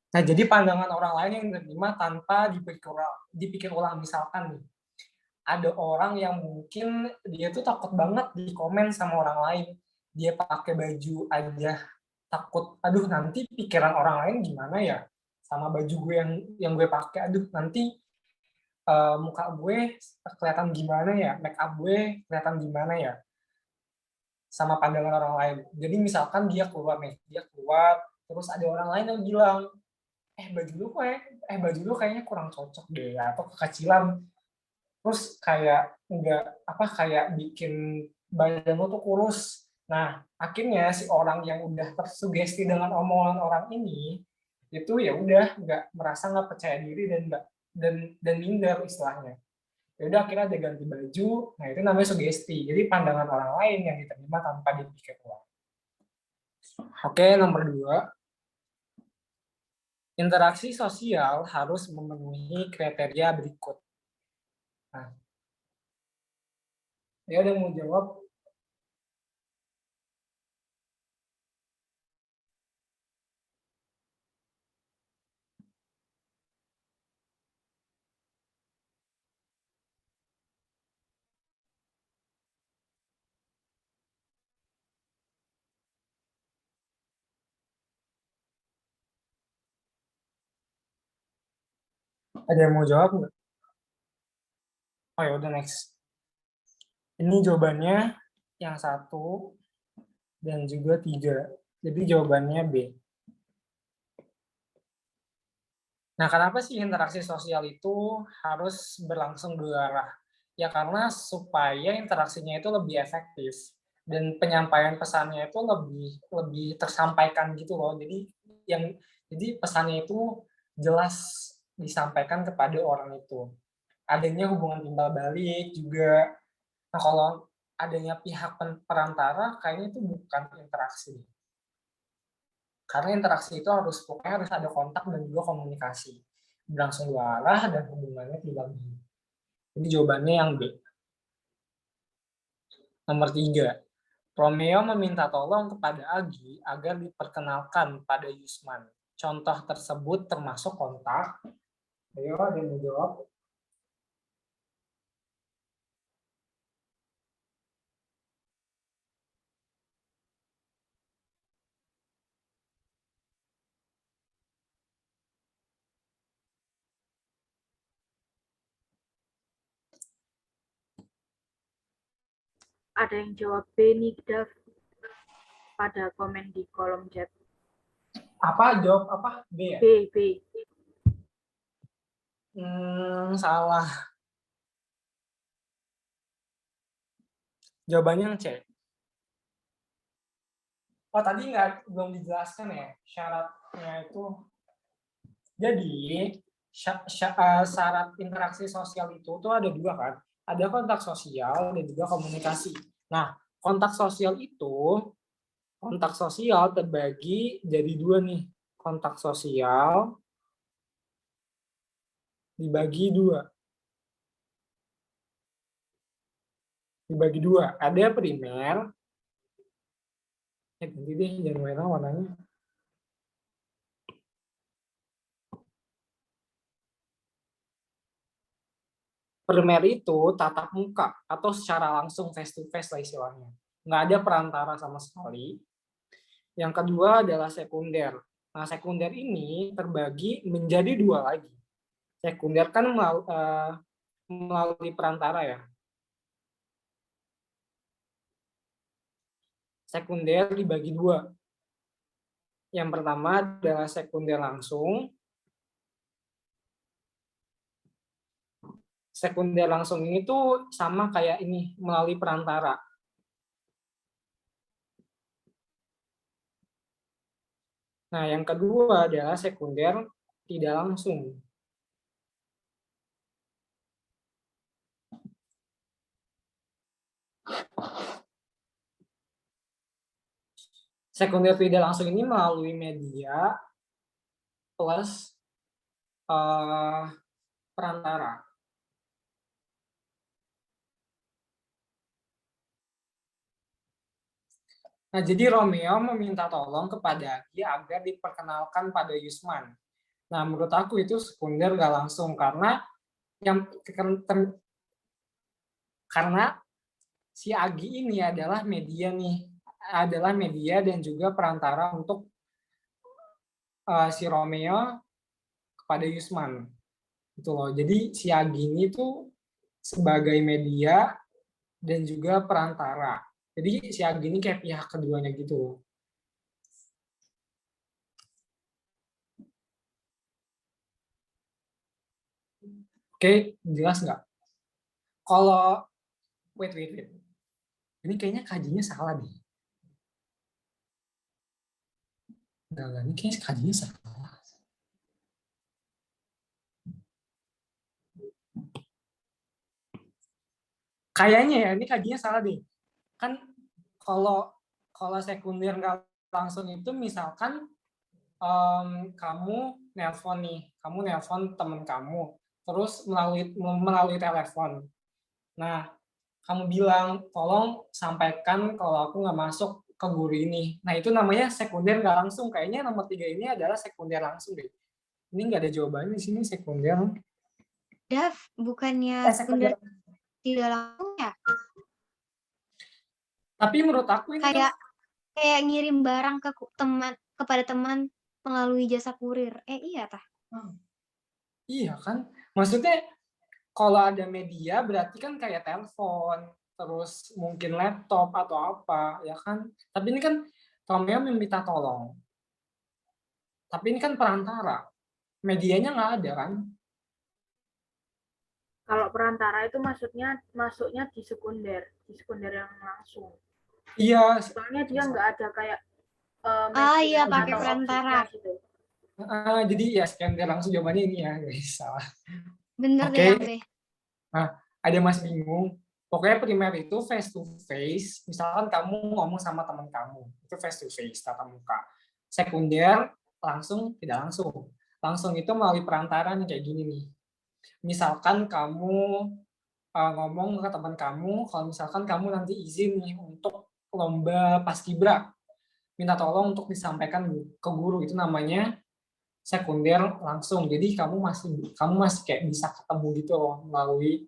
Nah, jadi pandangan orang lain yang diterima tanpa dipikir ulang. Misalkan nih, ada orang yang mungkin dia tuh takut banget di komen sama orang lain. Dia pakai baju aja takut, aduh nanti pikiran orang lain gimana ya sama baju gue yang gue pakai, aduh nanti muka gue kelihatan gimana ya, make up gue kelihatan gimana ya sama pandangan orang lain. Jadi misalkan dia keluar terus ada orang lain yang bilang, baju lu kayaknya kurang cocok deh atau kekecilan, terus kayak kayak bikin badan lu tuh kurus. Nah, akhirnya si orang yang udah tersugesti dengan omongan orang ini itu ya udah nggak percaya diri dan minder istilahnya. Ya udah akhirnya dia ganti baju. Nah, itu namanya sugesti. Jadi pandangan orang lain yang diterima tanpa dipikir ulang. Oke, nomor 2. Interaksi sosial harus memenuhi kriteria berikut. Nah, ya ada yang mau jawab? Ada yang mau jawab nggak? Oh ya udah next. Ini jawabannya yang 1 dan juga 3. Jadi jawabannya B. Nah, kenapa sih interaksi sosial itu harus berlangsung dua arah? Ya karena supaya interaksinya itu lebih efektif dan penyampaian pesannya itu lebih tersampaikan gitu loh. Jadi pesannya itu jelas disampaikan kepada orang itu. Adanya hubungan timbal balik juga. Nah, kalau adanya pihak perantara kayaknya itu bukan interaksi. Karena interaksi itu pokoknya harus ada kontak dan juga komunikasi. Berlangsung dua arah dan hubungannya tidak begini. Jadi jawabannya yang B. Nomor 3. Romeo meminta tolong kepada Agi agar diperkenalkan pada Yusman. Contoh tersebut termasuk kontak. Ayo, ada yang mau jawab? Ada yang jawab B, Nigdaf, pada komen di kolom chat. Apa? Jawab apa? B ya? B. Salah. Jawabannya yang C. Oh, tadi belum dijelaskan ya syaratnya itu. Jadi syarat interaksi sosial itu tuh ada 2 kan. Ada kontak sosial dan juga komunikasi. Nah, kontak sosial terbagi jadi 2 nih. Kontak sosial dibagi 2. Ada primer. Ganti deh jangan merah warnanya. Primer itu tatap muka atau secara langsung face to face lah istilahnya. Nggak ada perantara sama sekali. Yang kedua adalah sekunder. Nah, sekunder ini terbagi menjadi 2 lagi. Sekunder kan melalui perantara ya. Sekunder dibagi 2. Yang pertama adalah sekunder langsung. Sekunder langsung ini tuh sama kayak ini, melalui perantara. Nah, yang kedua adalah sekunder tidak langsung. Sekunder tidak langsung ini melalui media plus perantara. Nah, jadi Romeo meminta tolong kepada Agi agar diperkenalkan pada Yusman. Nah, menurut aku itu sekunder nggak langsung karena yang karena si Agi ini adalah media dan juga perantara untuk si Romeo kepada Yusman. Gitu loh. Jadi si Agi ini tuh sebagai media dan juga perantara. Jadi si Agi ini kayak pihak keduanya gitu. Oke, jelas nggak? Kalau wait. Ini kayaknya kajinya salah deh. Nah, ini kayaknya kajinya salah. Kayaknya ya, ini kajinya salah deh. Kan kalau sekunder nggak langsung itu misalkan kamu nelpon temen kamu, terus melalui telepon. Nah, kamu bilang, tolong sampaikan kalau aku nggak masuk ke guru ini. Nah, itu namanya sekunder nggak langsung. Kayaknya nomor 3 ini adalah sekunder langsung deh. Ini nggak ada jawabannya di sini sekunder. Dav, bukannya sekunder tidak langsung ya? Tapi menurut aku ini Kayak ngirim barang kepada teman melalui jasa kurir. Iya tah? iya kan? Maksudnya kalau ada media berarti kan kayak telepon, terus mungkin laptop atau apa, ya kan? Tapi ini kan Romeo meminta tolong. Tapi ini kan perantara. Medianya nggak ada kan? Kalau perantara itu masuknya di sekunder yang langsung. Iya. Soalnya dia nggak ada kayak iya, media pakai atau perantara. objeknya gitu. Jadi ya sekunder langsung jawabannya ini ya, guys. Salah. Bener deh Oke. yang B. Nah, ada Mas bingung. Pokoknya primer itu face to face. Misalkan kamu ngomong sama teman kamu, itu face to face, tatap muka. Sekunder langsung, tidak langsung. Langsung itu melalui perantara nih kayak gini nih. Misalkan kamu ngomong ke teman kamu, kalau misalkan kamu nanti izin nih untuk lomba paskibra, minta tolong untuk disampaikan ke guru, itu namanya sekunder langsung. Jadi kamu masih kayak bisa ketemu gitu loh melalui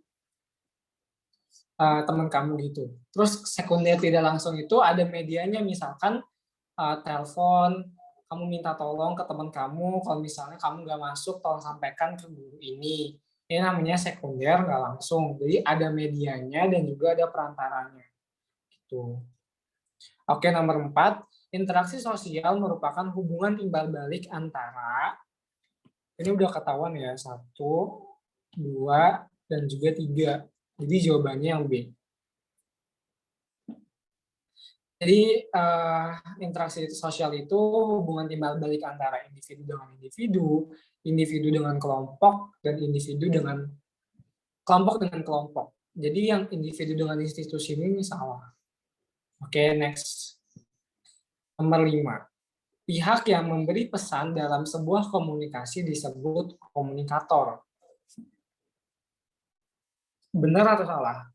teman kamu gitu. Terus sekunder tidak langsung itu ada medianya, misalkan telepon, kamu minta tolong ke teman kamu, kalau misalnya kamu nggak masuk, tolong sampaikan ke guru ini. Ini namanya sekunder nggak langsung. Jadi ada medianya dan juga ada perantaranya. Gitu. Oke, nomor 4, interaksi sosial merupakan hubungan timbal balik antara, ini udah ketahuan ya, 1, 2, dan juga 3. Jadi jawabannya yang B. Jadi interaksi sosial itu hubungan timbal balik antara individu dengan individu, individu dengan kelompok, dan individu dengan kelompok dengan kelompok. Jadi yang individu dengan institusi ini salah. Oke, next. Nomor 5. Pihak yang memberi pesan dalam sebuah komunikasi disebut komunikator. Benar atau salah?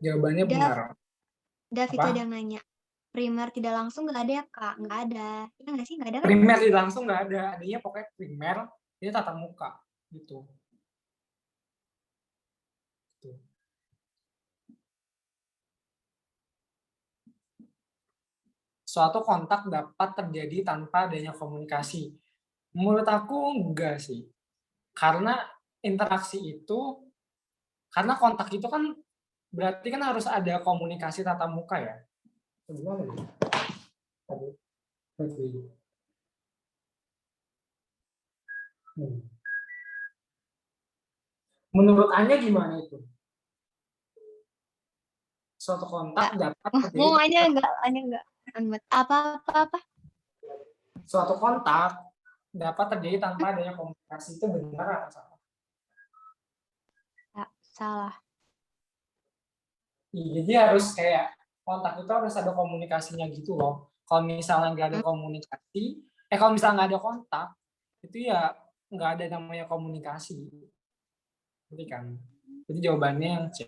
Jawabannya benar. Dav itu ada yang nanya. Primer tidak langsung nggak ada ya, Kak? Nggak ada. Iya nggak sih? Nggak ada kan? Primer tidak langsung nggak ada. Adanya pokoknya primer, ini tatap muka. Gitu. Suatu kontak dapat terjadi tanpa adanya komunikasi. Menurut aku enggak sih. Karena interaksi itu, karena kontak itu kan berarti kan harus ada komunikasi tatap muka ya. Gimana nih? Menurut Anda gimana itu? suatu kontak dapat terjadi Ngomongnya enggak. Apa? suatu kontak dapat terjadi tanpa adanya komunikasi, itu benar atau salah? Ya, salah. Jadi harus kayak kontak itu harus ada komunikasinya gitu loh. Kalau misalnya nggak ada komunikasi, kalau misalnya nggak ada kontak, itu ya nggak ada namanya komunikasi. Jadi kan, jadi jawabannya yang C.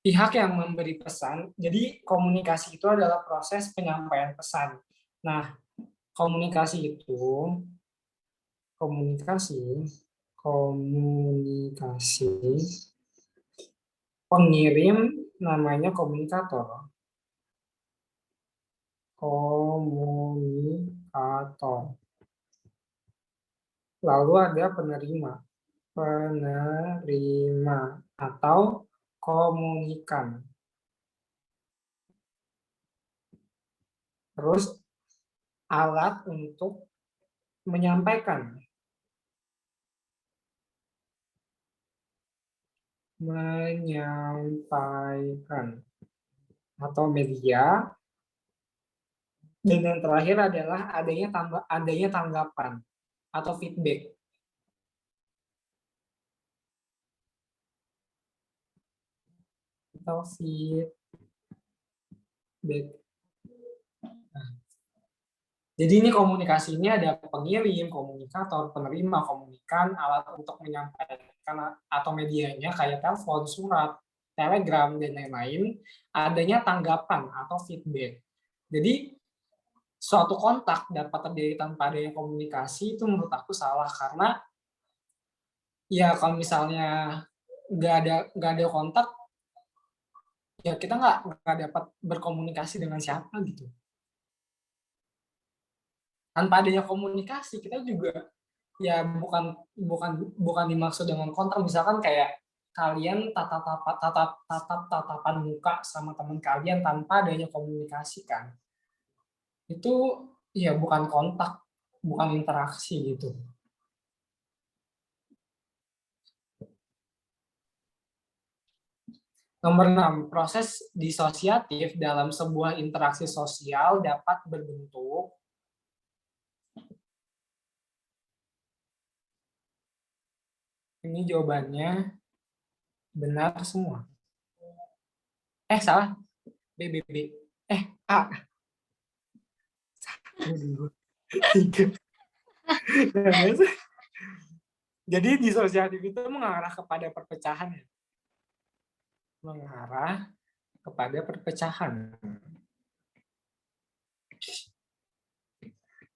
Pihak yang memberi pesan, jadi komunikasi itu adalah proses penyampaian pesan. Nah, komunikasi pengirim namanya komunikator. Lalu ada penerima atau komunikan. Terus alat untuk menyampaikan atau media. Dan yang terakhir adalah adanya tanggapan atau feedback. Jadi ini komunikasi ini ada pengirim, komunikator, penerima, komunikan, alat untuk menyampaikan atau medianya kayak telepon, surat, telegram, dan lain-lain, adanya tanggapan atau feedback. Jadi suatu kontak dapat terjadi tanpa adanya komunikasi, itu menurut aku salah, karena ya kalau misalnya nggak ada kontak, ya kita nggak dapat berkomunikasi dengan siapa gitu. Tanpa adanya komunikasi, kita juga ya bukan dimaksud dengan kontak. Misalkan kayak kalian tatapan muka sama teman kalian tanpa adanya komunikasi kan, itu ya bukan kontak, bukan interaksi gitu. Nomor 6, proses disosiatif dalam sebuah interaksi sosial dapat berbentuk ini jawabannya benar semua. Salah. B. A. 1, 2, 3. Jadi disosiatif itu mengarah kepada perpecahan.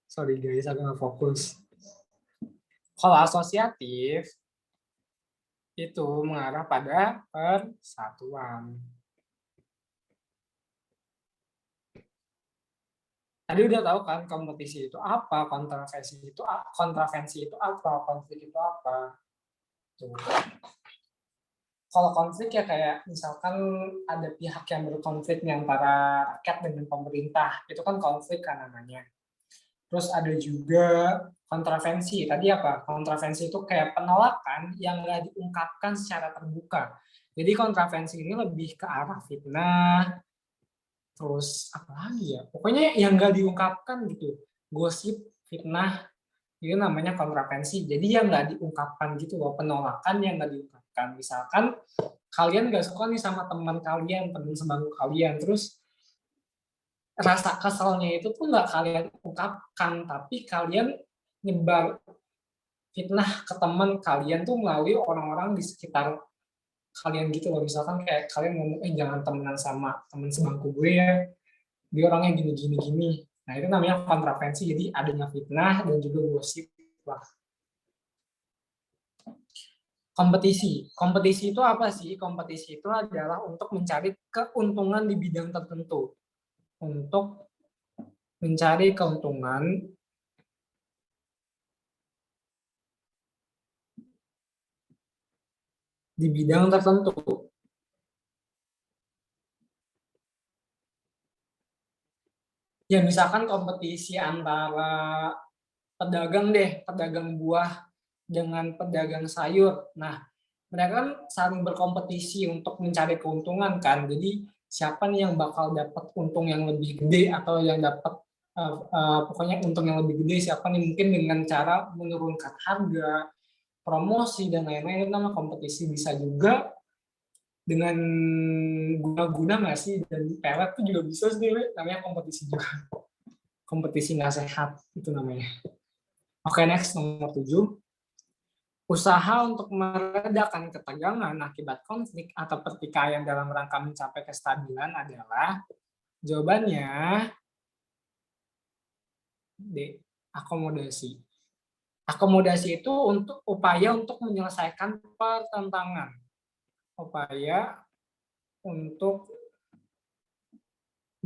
Sorry guys, aku nggak fokus. Kalau asosiatif itu mengarah pada persatuan. Tadi udah tahu kan kompetisi itu apa, kontravensi itu apa, konflik itu apa. Tuh. Kalau konflik ya kayak misalkan ada pihak yang berkonflik antara rakyat dengan pemerintah, itu kan konflik kan namanya. Terus ada juga kontravensi. Tadi apa? Kontravensi itu kayak penolakan yang nggak diungkapkan secara terbuka. Jadi kontravensi ini lebih ke arah fitnah, terus apa lagi ya? Pokoknya yang nggak diungkapkan gitu. Gosip, fitnah, itu namanya kontravensi. Jadi yang nggak diungkapkan gitu loh, penolakan yang nggak diungkapkan. Misalkan kalian nggak suka nih sama teman kalian, teman sebangku kalian, terus rasa keselnya itu tuh nggak kalian ungkapkan, tapi kalian nyebar fitnah ke teman kalian tuh melalui orang-orang di sekitar kalian gitu loh. Misalkan kayak kalian ngomong, jangan temenan sama teman sebangku gue ya, dia orangnya gini. Nah itu namanya kontravensi, jadi adanya fitnah dan juga gosip lah. Kompetisi itu apa sih? Kompetisi itu adalah untuk mencari keuntungan di bidang tertentu. Untuk mencari keuntungan di bidang tertentu. Ya misalkan kompetisi antara pedagang buah dengan pedagang sayur. Nah, mereka kan saling berkompetisi untuk mencari keuntungan kan. Jadi siapa nih yang bakal dapat untung yang lebih gede atau yang dapat pokoknya untung yang lebih gede siapa nih, mungkin dengan cara menurunkan harga, promosi dan lain-lain, itu namanya kompetisi. Bisa juga dengan guna-guna nggak sih, dan pelet itu juga bisa sendiri, namanya kompetisi juga. Kompetisi nggak sehat itu namanya. Oke, next nomor 7. Usaha untuk meredakan ketegangan akibat konflik atau pertikaian dalam rangka mencapai kestabilan adalah, jawabannya D, akomodasi. Akomodasi itu untuk upaya untuk menyelesaikan pertentangan. Upaya untuk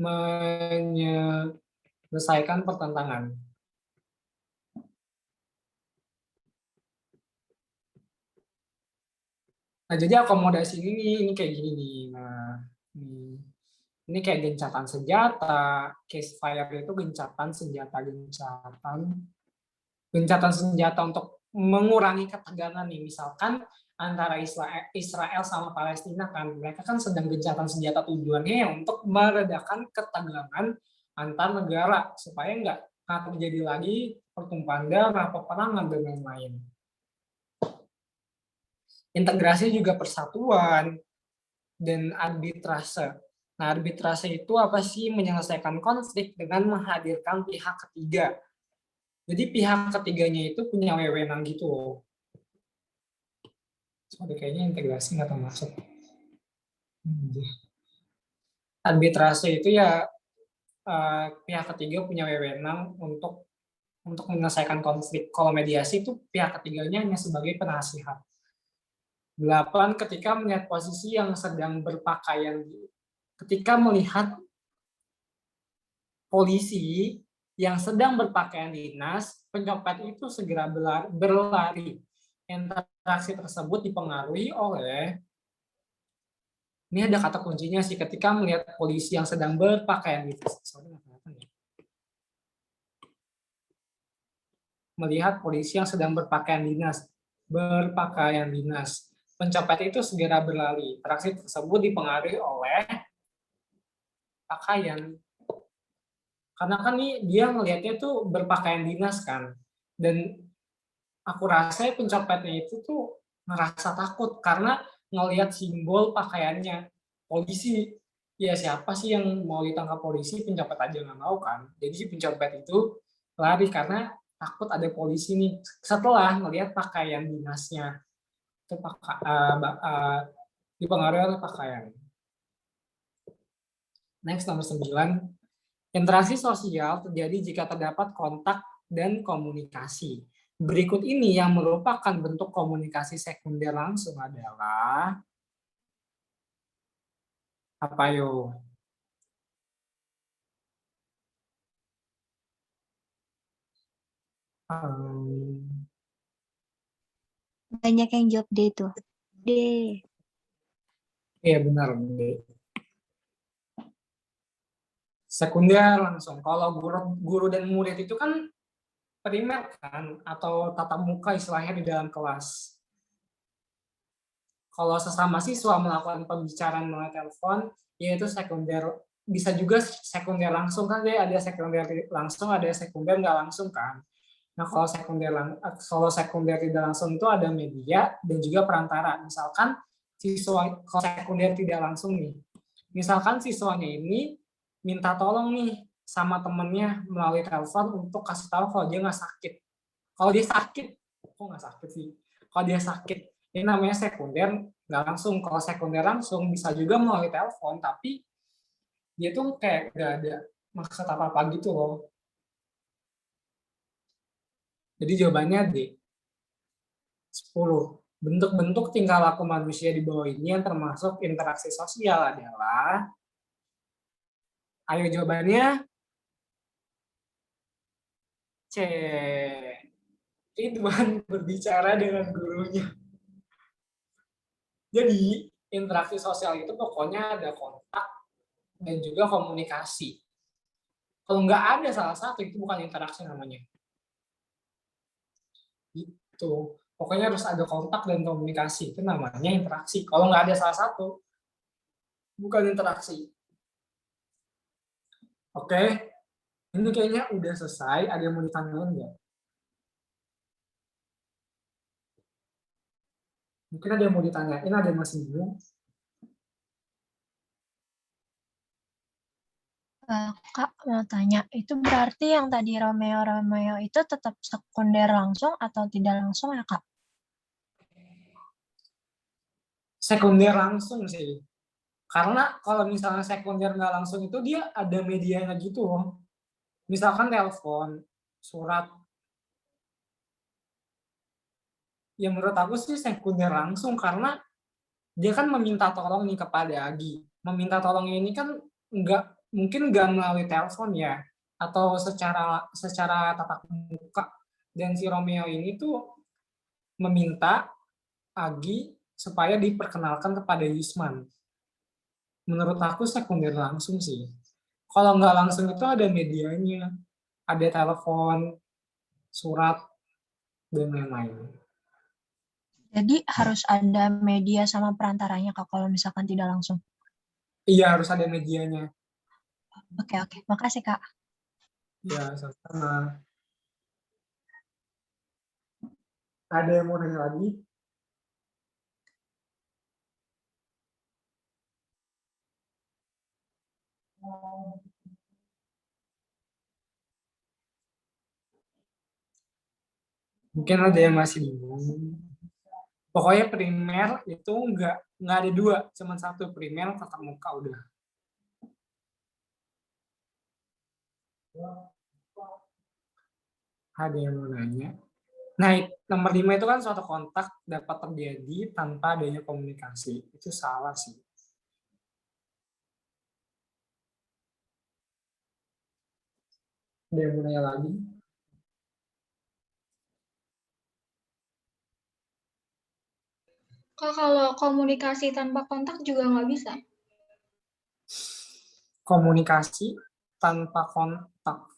menyelesaikan pertentangan. Nah, jadi akomodasi ini kayak gini nih. Nah, ini kayak gencatan senjata, ceasefire itu gencatan senjata untuk mengurangi ketegangan nih. Misalkan antara Israel sama Palestina kan, mereka kan sedang gencatan senjata, tujuannya untuk meredakan ketegangan antar negara supaya nggak terjadi lagi pertumpahan darah, peperangan dan lain-lain. Integrasi juga persatuan dan arbitrase. Nah, arbitrase itu apa sih? Menyelesaikan konflik dengan menghadirkan pihak ketiga. Jadi pihak ketiganya itu punya wewenang gitu loh. Sorry, kayaknya integrasi nggak termasuk. Arbitrase itu ya pihak ketiga punya wewenang untuk menyelesaikan konflik. Kalau mediasi itu pihak ketiganya hanya sebagai penasihat. 8. Ketika melihat posisi yang sedang berpakaian, ketika melihat polisi yang sedang berpakaian dinas, pencopet itu segera berlari. Interaksi tersebut dipengaruhi oleh, ini ada kata kuncinya sih, ketika melihat polisi yang sedang berpakaian dinas. Melihat polisi yang sedang berpakaian dinas, pencopet itu segera berlari. Interaksi tersebut dipengaruhi oleh pakaian. Karena kan nih dia ngelihatnya tuh berpakaian dinas kan. Dan aku rasa pencopetnya itu tuh ngerasa takut karena ngelihat simbol pakaiannya polisi. Ya siapa sih yang mau ditangkap polisi, pencopet aja nggak mau kan. Jadi si pencopet itu lari karena takut ada polisi nih. Setelah ngelihat pakaian dinasnya. Itu dipengaruhi oleh pakaian. Next, nomor 9. Interaksi sosial terjadi jika terdapat kontak dan komunikasi. Berikut ini yang merupakan bentuk komunikasi sekunder langsung adalah apa yo? Banyak yang jawab D tuh. D. Iya benar, D. Sekunder langsung. Kalau guru dan murid itu kan primer kan, atau tatap muka istilahnya di dalam kelas. Kalau sesama siswa melakukan pembicaraan melalui telepon, yaitu sekunder. Bisa juga sekunder langsung kan, dia ada sekunder langsung, ada sekunder nggak langsung kan. Nah, kalau sekunder tidak langsung itu ada media dan juga perantara. Misalkan siswa, kalau sekunder tidak langsung nih, misalkan siswanya ini minta tolong nih sama temennya melalui telepon untuk kasih tahu kalau dia nggak sakit. Kalau dia sakit, kok nggak sakit sih? Kalau dia sakit, ini namanya sekunder nggak langsung. Kalau sekunder langsung bisa juga melalui telepon, tapi dia tuh kayak nggak ada maksud apa-apa gitu loh. Jadi jawabannya D. 10. Bentuk-bentuk tingkah laku manusia di bawah ini yang termasuk interaksi sosial adalah, ayo jawabannya C. Ridwan berbicara dengan gurunya. Jadi interaksi sosial itu pokoknya ada kontak dan juga komunikasi. Kalau nggak ada salah satu, itu bukan interaksi namanya. Gitu. Pokoknya harus ada kontak dan komunikasi. Itu namanya interaksi. Kalau nggak ada salah satu, bukan interaksi. Oke, ini kayaknya udah selesai. Ada yang mau ditanyain nggak? Mungkin ada yang mau ditanyain, ada yang masih bingung. Kak, mau tanya, itu berarti yang tadi Romeo itu tetap sekunder langsung atau tidak langsung ya, Kak? Sekunder langsung sih. Karena kalau misalnya sekunder nggak langsung itu dia ada medianya gitu loh. Misalkan telepon, surat. Ya menurut aku sih sekunder langsung karena dia kan meminta tolong nih kepada Agi. Meminta tolong ini kan nggak mungkin nggak melalui telepon ya atau secara tatap muka. Dan si Romeo ini tuh meminta Agi supaya diperkenalkan kepada Yusman. Menurut aku sekunder langsung sih. Kalau nggak langsung itu ada medianya, ada telepon, surat, dan lain-lain. Jadi harus ada media sama perantaranya, Kak, kalau misalkan tidak langsung. Iya, harus ada medianya. Oke. Makasih, Kak. Ya, sama. Ada yang mau nanya lagi? Mungkin ada yang masih bingung. Pokoknya primer itu nggak ada dua, cuma satu primer tatap muka udah. Ada yang mau nanya? Nah, nomor 5 itu kan suatu kontak dapat terjadi tanpa adanya komunikasi. Itu salah sih. Ada yang mau nanya lagi? Kak, kalau komunikasi tanpa kontak juga nggak bisa. Komunikasi tanpa kontak.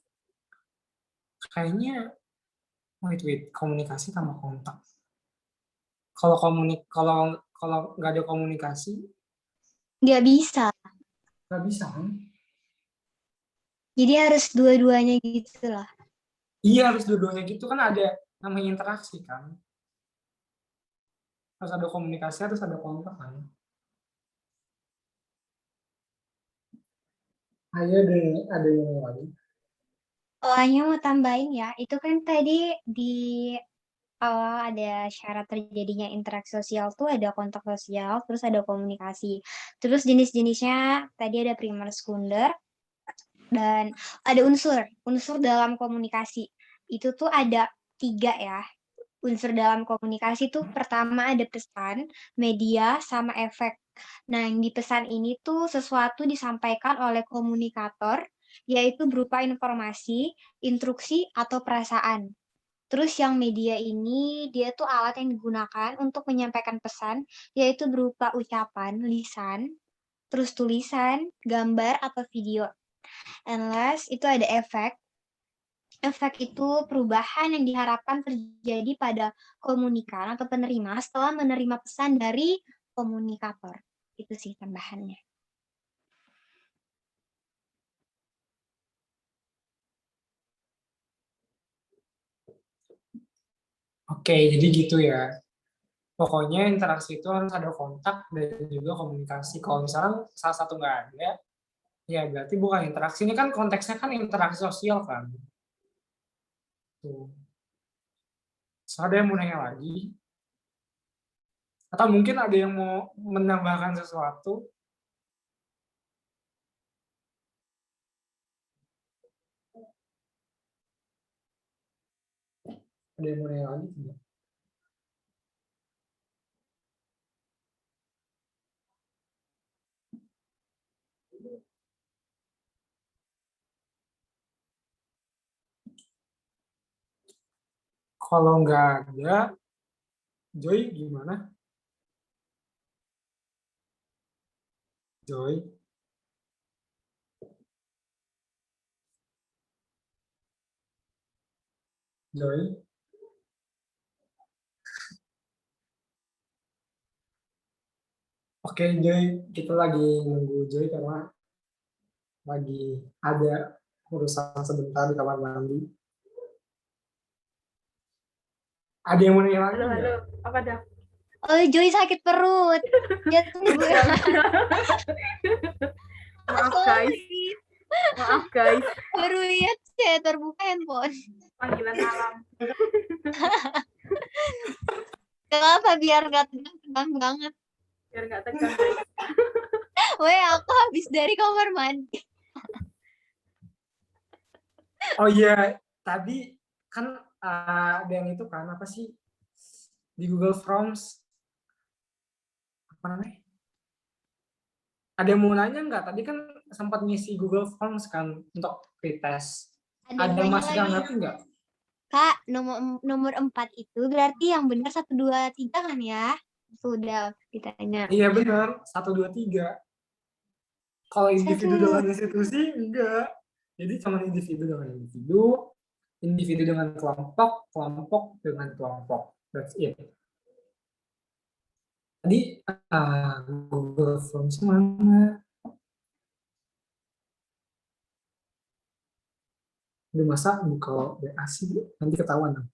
Kayaknya, wait, komunikasi tanpa kontak. Kalau nggak ada komunikasi, Nggak bisa. nggak bisa kan? Jadi harus dua-duanya gitu lah. Iya, harus dua-duanya gitu kan ada namanya interaksi kan. Harus ada komunikasi, harus ada kontak kan. Ayo ada yang lagi. Soalnya mau tambahin ya, itu kan tadi di awal ada syarat terjadinya interaksi sosial tuh ada kontak sosial, terus ada komunikasi. Terus jenis-jenisnya tadi ada primer, sekunder, dan ada unsur dalam komunikasi. Itu tuh ada 3 ya. Unsur dalam komunikasi tuh pertama ada pesan, media, sama efek. Nah, yang di pesan ini tuh sesuatu disampaikan oleh komunikator, yaitu berupa informasi, instruksi, atau perasaan. Terus yang media ini, dia tuh alat yang digunakan untuk menyampaikan pesan, yaitu berupa ucapan, lisan, terus tulisan, gambar, atau video. And last, itu ada efek. Efek itu perubahan yang diharapkan terjadi pada komunikan atau penerima setelah menerima pesan dari komunikator. Itu sih tambahannya. Oke, jadi gitu ya. Pokoknya interaksi itu harus ada kontak dan juga komunikasi. Kalau misalnya salah satu nggak ada, ya berarti bukan interaksi. Ini kan konteksnya kan interaksi sosial kan. Tuh. So, ada yang mau nanya lagi? Atau mungkin ada yang mau menambahkan sesuatu? Ada yang mau nanya lagi? Tidak? Kalau nggak ada, Joy gimana? Joy? Joy? Oke, Joy, kita lagi nunggu Joy karena lagi ada urusan sebentar di kamar mandi. Ada yang mau nanya lagi Halo, halo. nggak? Apa dah? Oh, Joy sakit perut. Ya tunggu ya. Maaf guys, Sorry. maaf guys. Baru lihat chat terbuka handphone. Panggilan alam. Kenapa biar gak tegang banget? Biar nggak tegang guys. Weh, aku habis dari kamar mandi. Oh iya, tadi kan ada yang itu kan apa sih di Google Forms apa namanya? Ada yang mau nanya nggak? Tadi kan sempat ngisi Google Forms kan untuk pretest. Ada yang nanya masih nggak lagi. ngerti nggak? Kak, nomor 4 itu berarti yang benar 1, 2, 3 kan ya? Sudah ditanya. Iya benar, 1, 2, 3. Kalau individu Satu. dengan institusi enggak. Jadi cuma individu dengan individu, individu dengan kelompok, kelompok dengan kelompok. That's it. Tadi Google Forms mana? Udah masa buka WA sih, nanti ketahuan dong.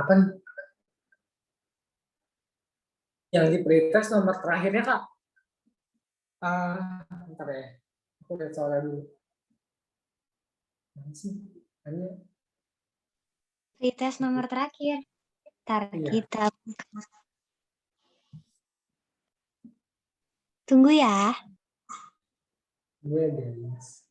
Apa nih? Yang di pretest nomor terakhirnya Kak? Bentar ya. Aku lihat soalnya dulu. Mana sih? Hanya Pretest nomor terakhir. Ntar iya. kita buka. Tunggu ya. Gue guys.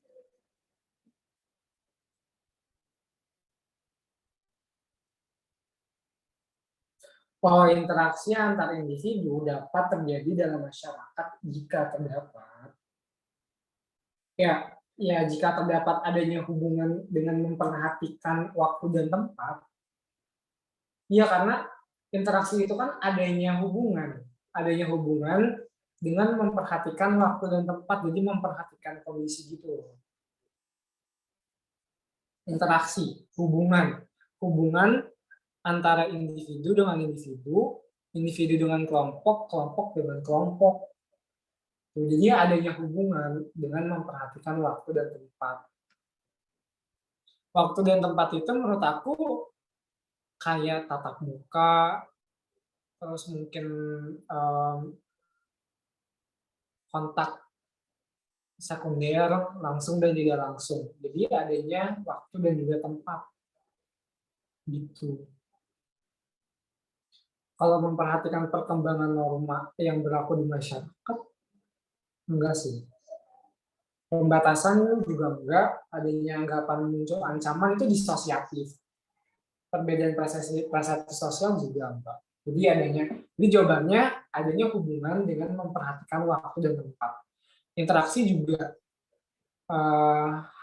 Bahwa interaksi antar individu dapat terjadi dalam masyarakat jika terdapat jika terdapat adanya hubungan dengan memperhatikan waktu dan tempat. Ya karena interaksi itu kan adanya hubungan dengan memperhatikan waktu dan tempat, jadi memperhatikan kondisi gitu. Interaksi, hubungan antara individu dengan individu, individu dengan kelompok, kelompok dengan kelompok. Jadi adanya hubungan dengan memperhatikan waktu dan tempat. Waktu dan tempat itu menurut aku kayak tatap muka, terus mungkin kontak sekunder, langsung dan tidak langsung. Jadi adanya waktu dan juga tempat. Gitu. Kalau memperhatikan perkembangan norma yang berlaku di masyarakat, enggak sih. Pembatasan juga enggak, adanya anggapan muncul ancaman itu disosiatif. Perbedaan persepsi sosial juga enggak. Jadi jawabannya adanya hubungan dengan memperhatikan waktu dan tempat. Interaksi juga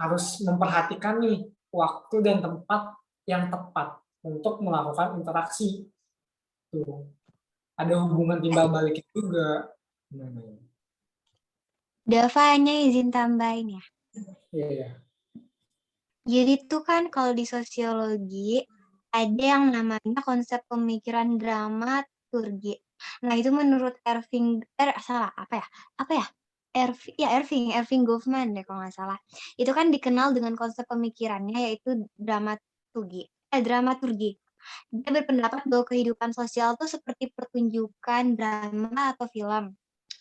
harus memperhatikan nih waktu dan tempat yang tepat untuk melakukan interaksi. Tuh. Ada hubungan timbal balik juga. Dava hanya izin tambahin ya. Iya. Jadi tuh kan kalau di sosiologi ada yang namanya konsep pemikiran dramaturgi. Nah, itu menurut Erving Goffman deh kalau nggak salah. Itu kan dikenal dengan konsep pemikirannya yaitu dramaturgi. Dia berpendapat bahwa kehidupan sosial tuh seperti pertunjukan drama atau film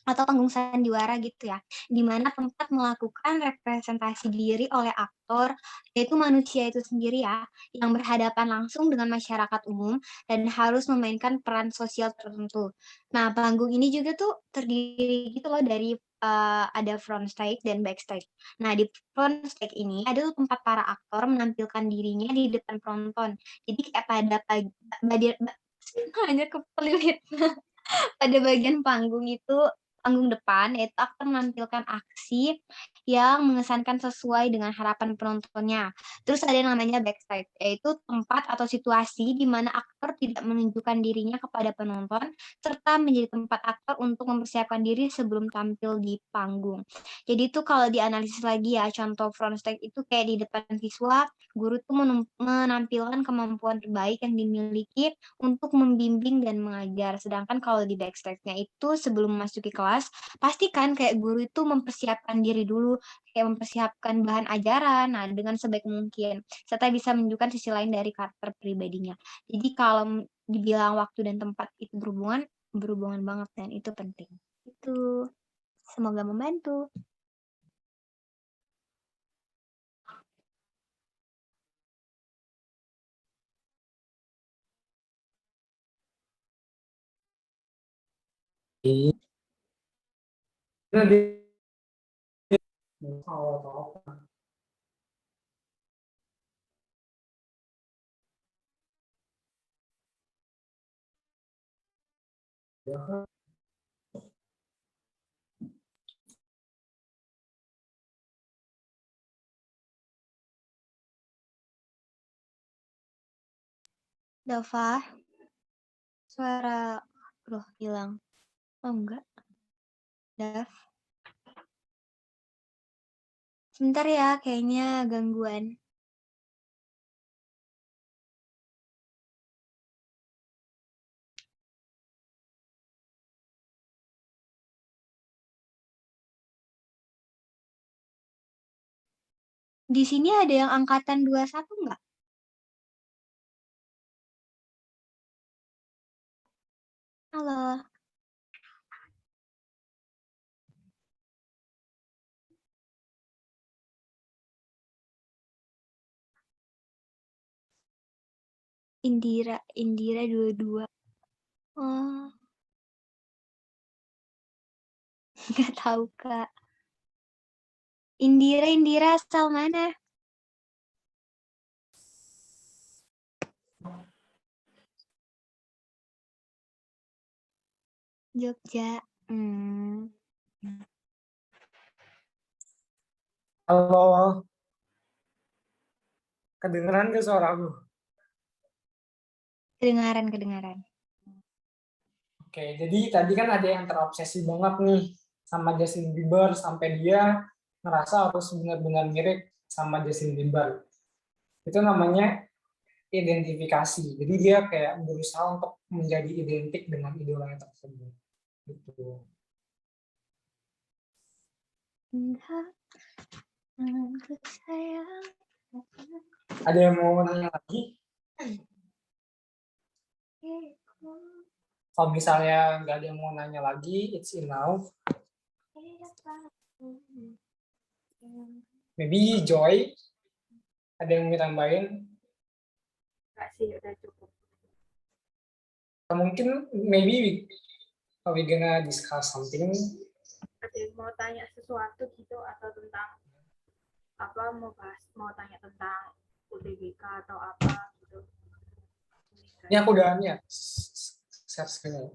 atau panggung sandiwara gitu ya, di mana tempat melakukan representasi diri oleh aktor, yaitu manusia itu sendiri ya, yang berhadapan langsung dengan masyarakat umum dan harus memainkan peran sosial tertentu. Nah, panggung ini juga tuh terdiri gitu loh dari ada front stage dan backstage. Nah, di front stage ini ada tuh tempat para aktor menampilkan dirinya di depan penonton. Jadi kayak hanya kepelilit. Pada bagian panggung depan, yaitu aktor menampilkan aksi yang mengesankan sesuai dengan harapan penontonnya. Terus ada yang namanya backstage, yaitu tempat atau situasi di mana aktor tidak menunjukkan dirinya kepada penonton, serta menjadi tempat aktor untuk mempersiapkan diri sebelum tampil di panggung. Jadi itu kalau dianalisis lagi ya, contoh front stage itu kayak di depan siswa, guru tuh menampilkan kemampuan terbaik yang dimiliki untuk membimbing dan mengajar. Sedangkan kalau di backstage-nya itu sebelum memasuki kelas, pastikan kayak guru itu mempersiapkan diri dulu, kayak mempersiapkan bahan ajaran, nah dengan sebaik mungkin, serta bisa menunjukkan sisi lain dari karakter pribadinya. Jadi kalau dibilang waktu dan tempat itu berhubungan banget dan itu penting. Itu semoga membantu. Nah, awal apa? Dava, suara loh hilang. Oh enggak, Dav. Sebentar ya, kayaknya gangguan. Di sini ada yang angkatan 21 enggak? Halo. Indira 22. Oh, nggak tahu Kak. Indira asal mana? Jogja. Halo, kedengeran ke suara aku? Kedengaran. Oke, jadi tadi kan ada yang terobsesi banget nih sama Justin Bieber sampai dia ngerasa harus benar-benar mirip sama Justin Bieber. Itu namanya identifikasi. Jadi dia kayak berusaha untuk menjadi identik dengan idolanya tersebut. Gitu. Ada yang mau nanya lagi? Kalau misalnya nggak ada yang mau nanya lagi, it's enough. Maybe Joy, ada yang mau tambahin? Enggak sih, udah cukup. Mungkin maybe we gonna discuss something. Ada yang mau tanya sesuatu gitu atau tentang apa, mau tanya tentang UTBK atau apa gitu. Ini aku udah share screen.